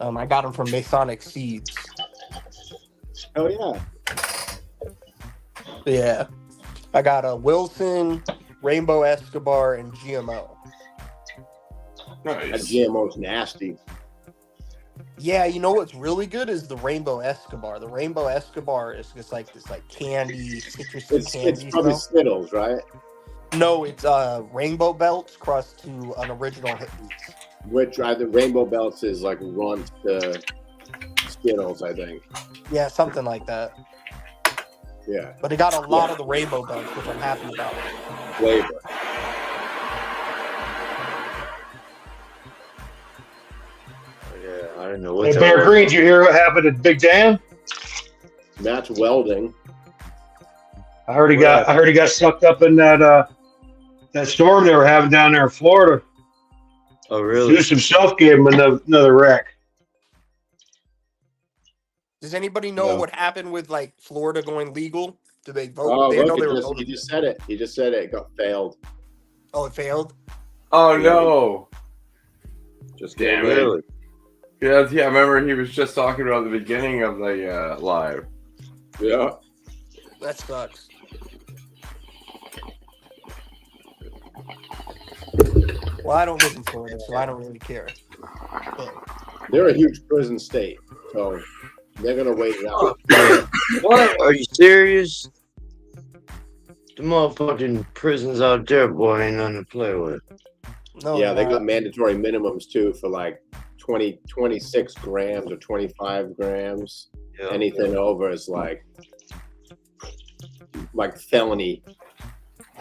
I got them from Masonic Seeds. Oh, yeah. Yeah. I got a Wilson, Rainbow Escobar, and GMO. Nice. That GMO's nasty. Yeah, you know what's really good is the Rainbow Escobar. The Rainbow Escobar is just like this candy, citrusy candy. It's probably stuff. Skittles, right? No, it's Rainbow Belts crust to an original hit beats. Which the Rainbow Belts is like runs to Skittles, I think. Yeah, something like that. Yeah. But it got a lot of the Rainbow Belts, which I'm happy about. Flavor. Yeah, I don't know what. Hey, Bear Green, did you hear what happened at Big Dan? Matt's welding. I heard he got sucked up in that storm they were having down there in Florida. Oh, really? Zeus himself gave him another wreck. Does anybody know what happened with Florida going legal? Did they vote? Oh, look, he just said it. He just said it. It got failed. Oh, it failed? Oh no! Just damn it! Yeah, I remember he was just talking about the beginning of the live. Yeah. That sucks. Well, I don't live in Florida, so I don't really care. But They're a huge prison state, so they're gonna wait it out. What? Are you serious? The motherfucking prisons out there, boy, ain't nothing to play with. no, Yeah, they they're got not. mandatory minimums too for like 26 grams or 25 grams. Yeah. Anything over is like felony.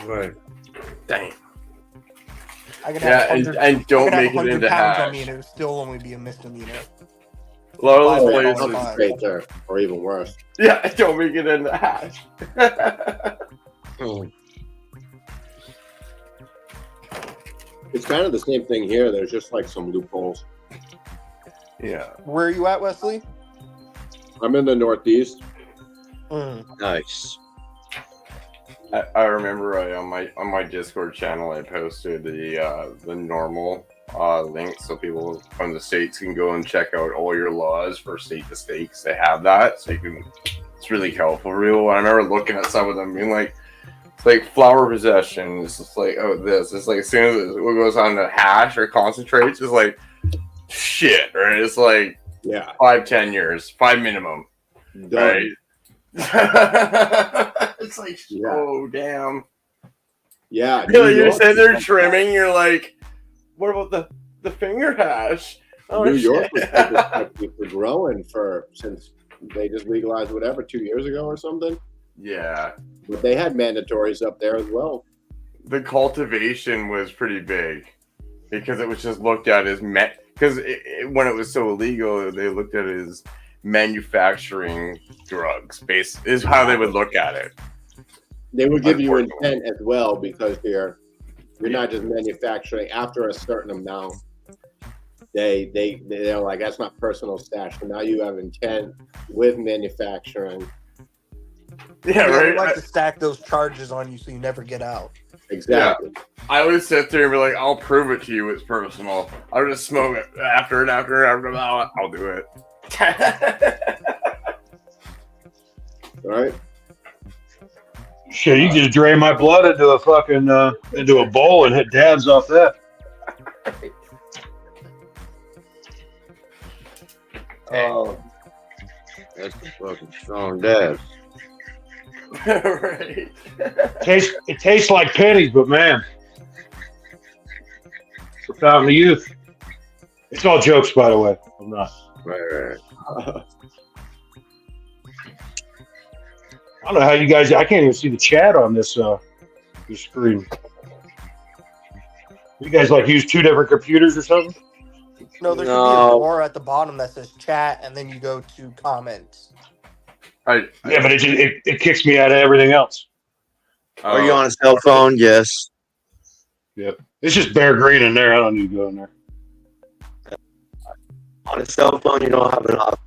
Right. Dang. I could Yeah, have and 100 and I don't could have make it 100 into pounds on me, hash. and it would still only be a misdemeanor. A lot of Five those grand I'll on places, just fine. straight there, or even worse. yeah, don't make it into hash. Hmm. It's kind of the same thing here. There's just like some loopholes. Yeah. Where are you at, Wesley? I'm in the Northeast. Nice. I remember on my Discord channel I posted the normal link so people from the states can go and check out all your laws for state to state. 'Cause they have that, so you can. It's really helpful. Real. I remember looking at some of them being like, it's like flower possession. It's just like this. It's like as soon as it goes on to hash or concentrates, it's like shit. Right? It's like 5-10 years, 5 minimum. Done. Right. It's like, oh damn. Yeah. You're sitting there trimming. You're like, what about the finger hash? Oh, New York shit. was disrespectful for growing since they just legalized whatever 2 years ago or something. Yeah. But they had mandatories up there as well. The cultivation was pretty big because it was just looked at as because when it was so illegal, they looked at it as manufacturing drugs. Is how they would look at it. They would give you intent as well because you're not just manufacturing after a certain amount. They're like, that's not personal stash. So now you have intent with manufacturing. Yeah, They right. like to stack those charges on you so you never get out. Exactly. Yeah. I would sit there and be like, I'll prove it to you it's personal. I'll just smoke it after I'll do it. All right. Shit, you just drain my blood into a fucking into a bowl and hit dabs off that. Oh, that's a fucking strong dab. Right. It tastes like pennies, but man, it's a fountain of youth. It's all jokes, by the way. I'm not. Right. I don't know how you guys. I can't even see the chat on this screen. You guys like use two different computers or something? No, there should be a bar at the bottom that says chat, and then you go to comments. Yeah, but it kicks me out of everything else. Are you on a cell phone? Yes. Yep. It's just Bear Green in there. I don't need to go in there. On a cell phone, you don't have an option.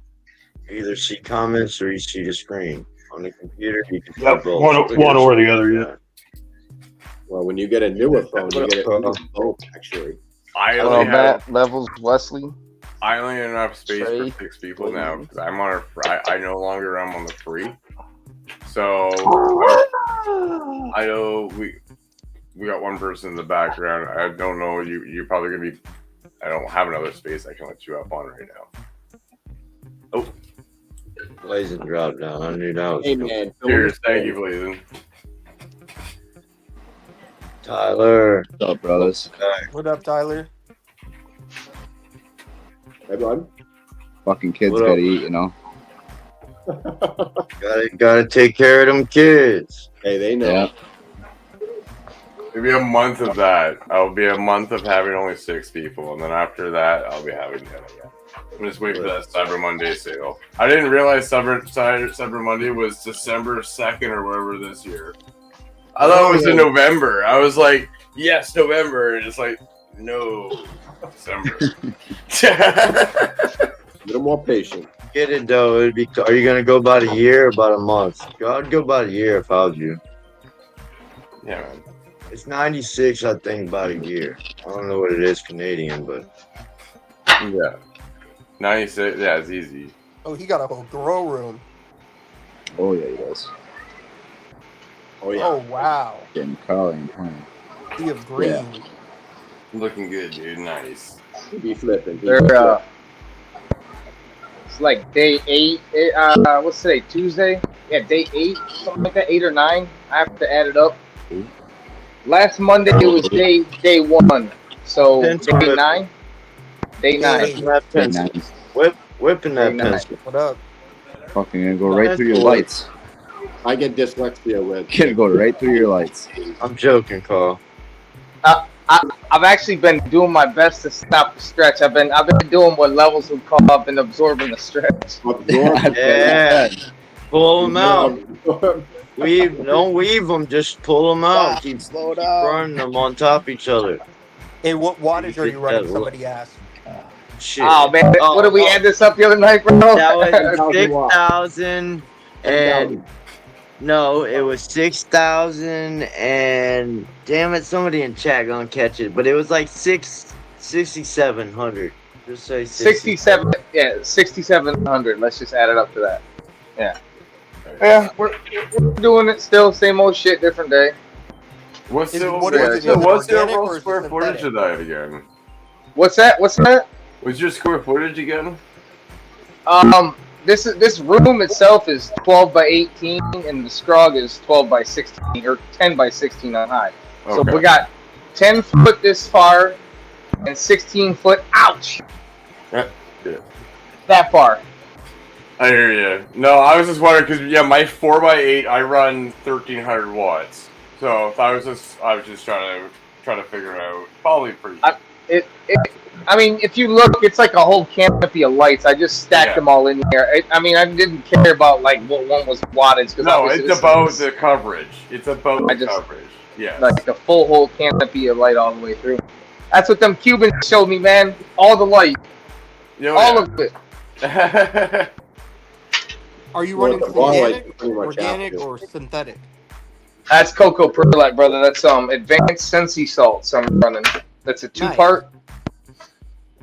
You either see comments or you see the screen. On the computer, you can see both. One or the other, yeah. Well, when you get a newer phone, you get it both, actually. I Hello, only have Matt Levels, Wesley. I only have enough space Trey. for 6 people now because I'm on I no longer am on the free. So I know we got one person in the background. I don't know. You're probably gonna be. I don't have another space I can let you up on right now. Oh, Blazing drop down. I knew that was Hey, man. cheers! Thank you, Blazing. Tyler. What's up, brothers? What up, Tyler? Hey, bud. Fucking kids What up? gotta eat, you know. Gotta take care of them kids. Hey, they know. Yeah. Maybe a month of that. I'll be a month of having only 6 people, and then after that, I'll be having 10 again. I'm just waiting for that Cyber Monday sale. I didn't realize Cyber Monday was December 2nd or whatever this year. I thought it was in November. I was like, yes, November. And it's like, no, December. A little more patient. Get it though. It'd be. Are you gonna go about a year or about a month? I'd go about a year if I was you. Yeah, man. It's 96, I think, about a year. I don't know what it is Canadian, but Yeah. 96. Yeah, it's easy. Oh, he got a whole grow room. Oh yeah, he does. Oh yeah. Oh wow. Getting color. Huh? Sea of green. Looking good, dude. Nice. He'd be flipping. They're it's like day 8. What's today? Tuesday? Yeah, day 8, something like that. 8 or 9. I have to add it up. Last Monday it was day 1. So day 9. Day 9. Whipping that pencil. Whipping that pencil. What up? Fucking gonna go right through your lights. I get dyslexia with. Gonna go right through your lights. I'm joking, Carl. I've actually been doing my best to stop the stretch. I've been doing what levels would call up and absorbing the stretch. Yeah. Pull them out. Don't weave them. Just pull them out. Keep running them on top of each other. Hey, what wattage are you running? Somebody asked. Shit. Oh man, what did we add this up the other night, bro? That was 6,000 and no, it was 6,000 and damn it, somebody in chat gonna catch it, but it was like 6,700. Just say 67. Yeah, 6,700. Let's just add it up to that. Yeah. Yeah, we're doing it still. Same old shit, different day. What's the organic overall or square synthetic? footage of that again? What's that? What's that? What's your square footage again? This room itself is 12 by 18, and the scrog is 12 by 16 or 10 by 16 on high. So Okay. we got 10 foot this far and 16 foot. Ouch! Yeah. That far. I hear you. No, I was just wondering because my 4x8 I run 1,300 watts. So if I was just trying to figure it out. Probably pretty. I mean, if you look, it's like a whole canopy of lights. I just stacked them all in here. I mean, I didn't care about like what one was wattage. No, it's about the coverage. It's about the coverage. Yeah. Like the full whole canopy of light all the way through. That's what them Cubans showed me, man. All the light. All of it. Are you running organic or synthetic? That's cocoa perlite, brother. That's advanced Sensi salts I'm running. That's a 2-part.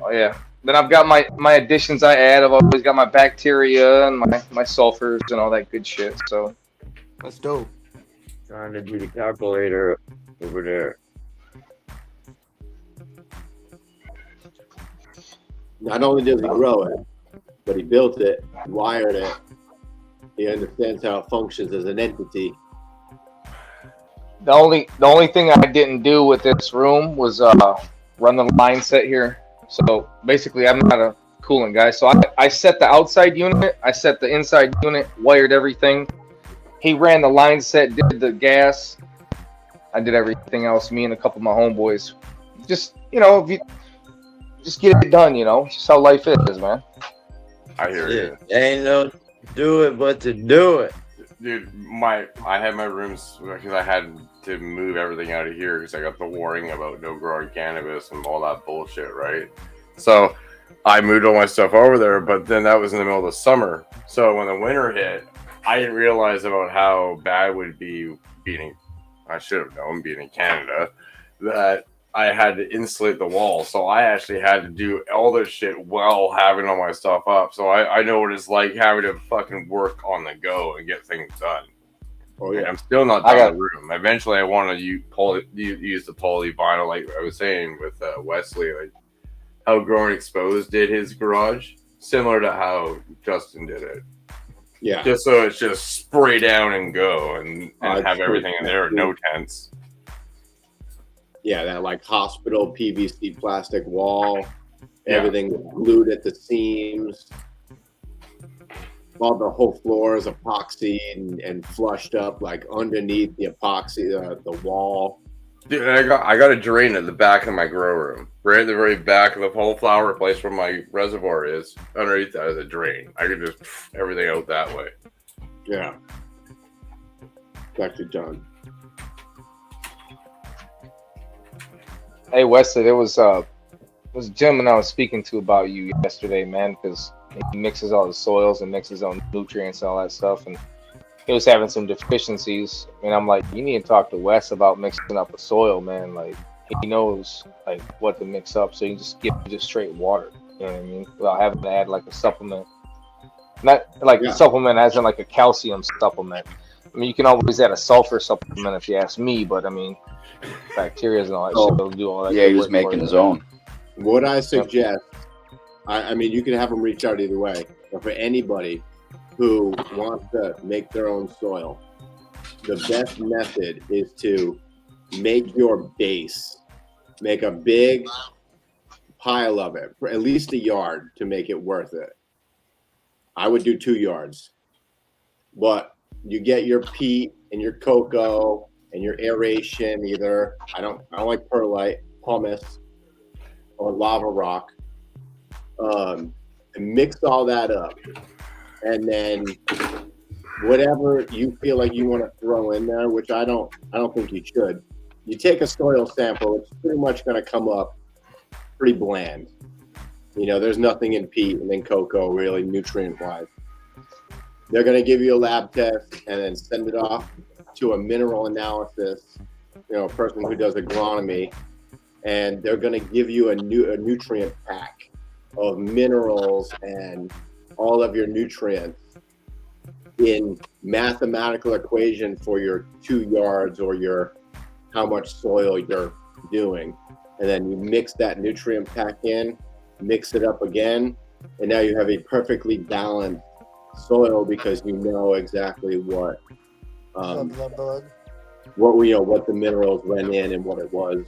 Oh yeah. Then I've got my additions I add. I've always got my bacteria and my sulfurs and all that good shit. So that's dope. Trying to do the calculator over there. Not only does he grow it, but he built it, wired it. He understands how it functions as an entity. the only thing I didn't do with this room was run the line set here. So basically, I'm not a cooling guy. So I set the outside unit, I set the inside unit, wired everything. He ran the line set, did the gas. I did everything else. Me and a couple of my homeboys. Just if you just get it done, just how life is, man. I hear you. Ain't no do it but to do it. Dude, I had my rooms because I had to move everything out of here because I got the warning about no growing cannabis and all that bullshit, right? So I moved all my stuff over there, but then that was in the middle of the summer. So when the winter hit, I didn't realize about how bad it would be I should have known being in Canada, that I had to insulate the wall. So I actually had to do all this shit while having all my stuff up. So I know what it's like having to fucking work on the go and get things done. Oh yeah, I'm still not done the room. Eventually, I want to use the polyvinyl, like I was saying with Wesley, like how Growing Exposed did his garage, similar to how Justin did it. Yeah, just so it's just spray down and go, and have everything in there, no tents. Yeah, that like hospital PVC plastic wall, everything glued at the seams. All the whole floor is epoxy and flushed up like underneath the epoxy, the wall. Dude, I got a drain at the back of my grow room, right at the very back of the whole flower place where my reservoir is. Underneath that is a drain. I could just everything out that way. Yeah, it's actually done. Hey Wesley, there was a gentleman I was speaking to about you yesterday, man, because he mixes all the soils and mixes on nutrients and all that stuff, and he was having some deficiencies. And I'm like, you need to talk to Wes about mixing up the soil, man. Like he knows like what to mix up, so you can just give just straight water. You know what I mean? Without having to add like a supplement, not like a supplement as in like a calcium supplement. I mean, you can always add a sulfur supplement if you ask me, but I mean, bacteria and all that shit will do all that. Yeah, good he was work making for his you. own. What I suggest, I mean, you can have them reach out either way, but for anybody who wants to make their own soil, the best method is to make your base, make a big pile of it for at least a yard to make it worth it. I would do 2 yards, but you get your peat and your cocoa and your aeration. Either I don't like perlite, pumice, or lava rock. And mix all that up, and then whatever you feel like you want to throw in there, which I don't think you should. You take a soil sample; it's pretty much going to come up pretty bland. You know, there's nothing in peat and in cocoa really nutrient-wise. They're going to give you a lab test and then send it off to a mineral analysis. You know, a person who does agronomy, and they're going to give you a nutrient pack of minerals and all of your nutrients in mathematical equation for your 2 yards or your how much soil you're doing. And then you mix that nutrient pack in, mix it up again, and now you have a perfectly balanced soil because you know exactly what what the minerals went in and what it was,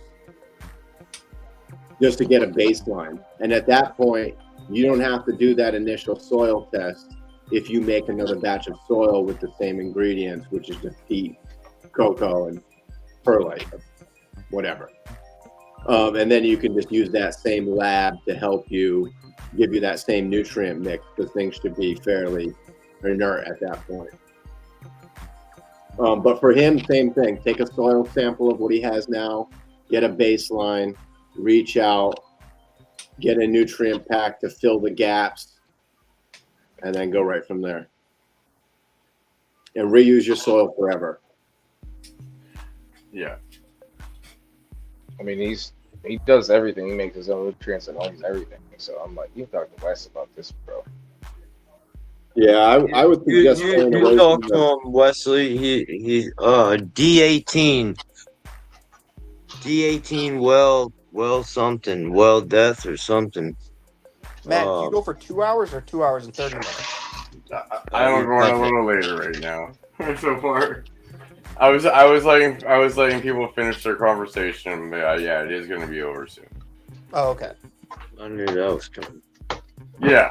just to get a baseline. And at that point, you don't have to do that initial soil test if you make another batch of soil with the same ingredients, which is just peat, cocoa, and perlite, whatever. And then you can just use that same lab to help you, give you that same nutrient mix, because things should be fairly inert at that point. But for him, same thing. Take a soil sample of what he has now, get a baseline, reach out, get a nutrient pack to fill the gaps, and then go right from there. And reuse your soil forever. Yeah. I mean, he does everything. He makes his own nutrients and owns everything. So I'm like, you talk to Wes about this, bro. Yeah, I would suggest staying away you talk from to him, Wesley. He D18 well something, well death or something. Matt, do you go for 2 hours or 2 hours and 30 minutes? I'm going a little later right now. So far, I was letting people finish their conversation, but yeah, it is going to be over soon. Oh, okay. I knew that was coming. Yeah.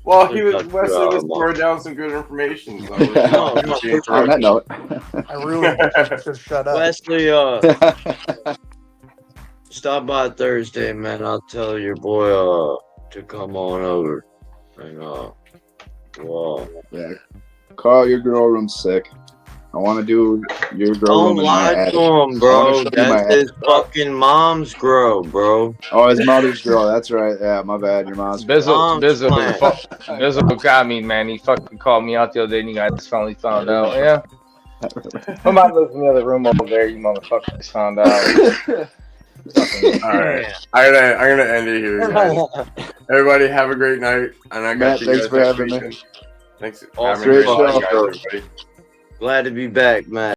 Well, Wesley was throwing down some good information. So On that note, I really should shut up. Wesley, stop by Thursday, man. I'll tell your boy to come on over. And wow. Yeah, Carl, your girl room's sick. I want to do your girl room. Don't lie to him, bro. That's his fucking mom's girl, bro. Oh, his mother's girl. That's right. Yeah, my bad. Your mom's Bizzle got me, man. He fucking called me out the other day, and you guys finally found out. Yeah. I might live in the other room over there. You motherfuckers found out. All right, I'm gonna end it here, guys. Everybody have a great night, and I got Matt, you thanks guys for next having weekend. me. Thanks. Awesome. Have a great night, guys, everybody. Glad to be back, man.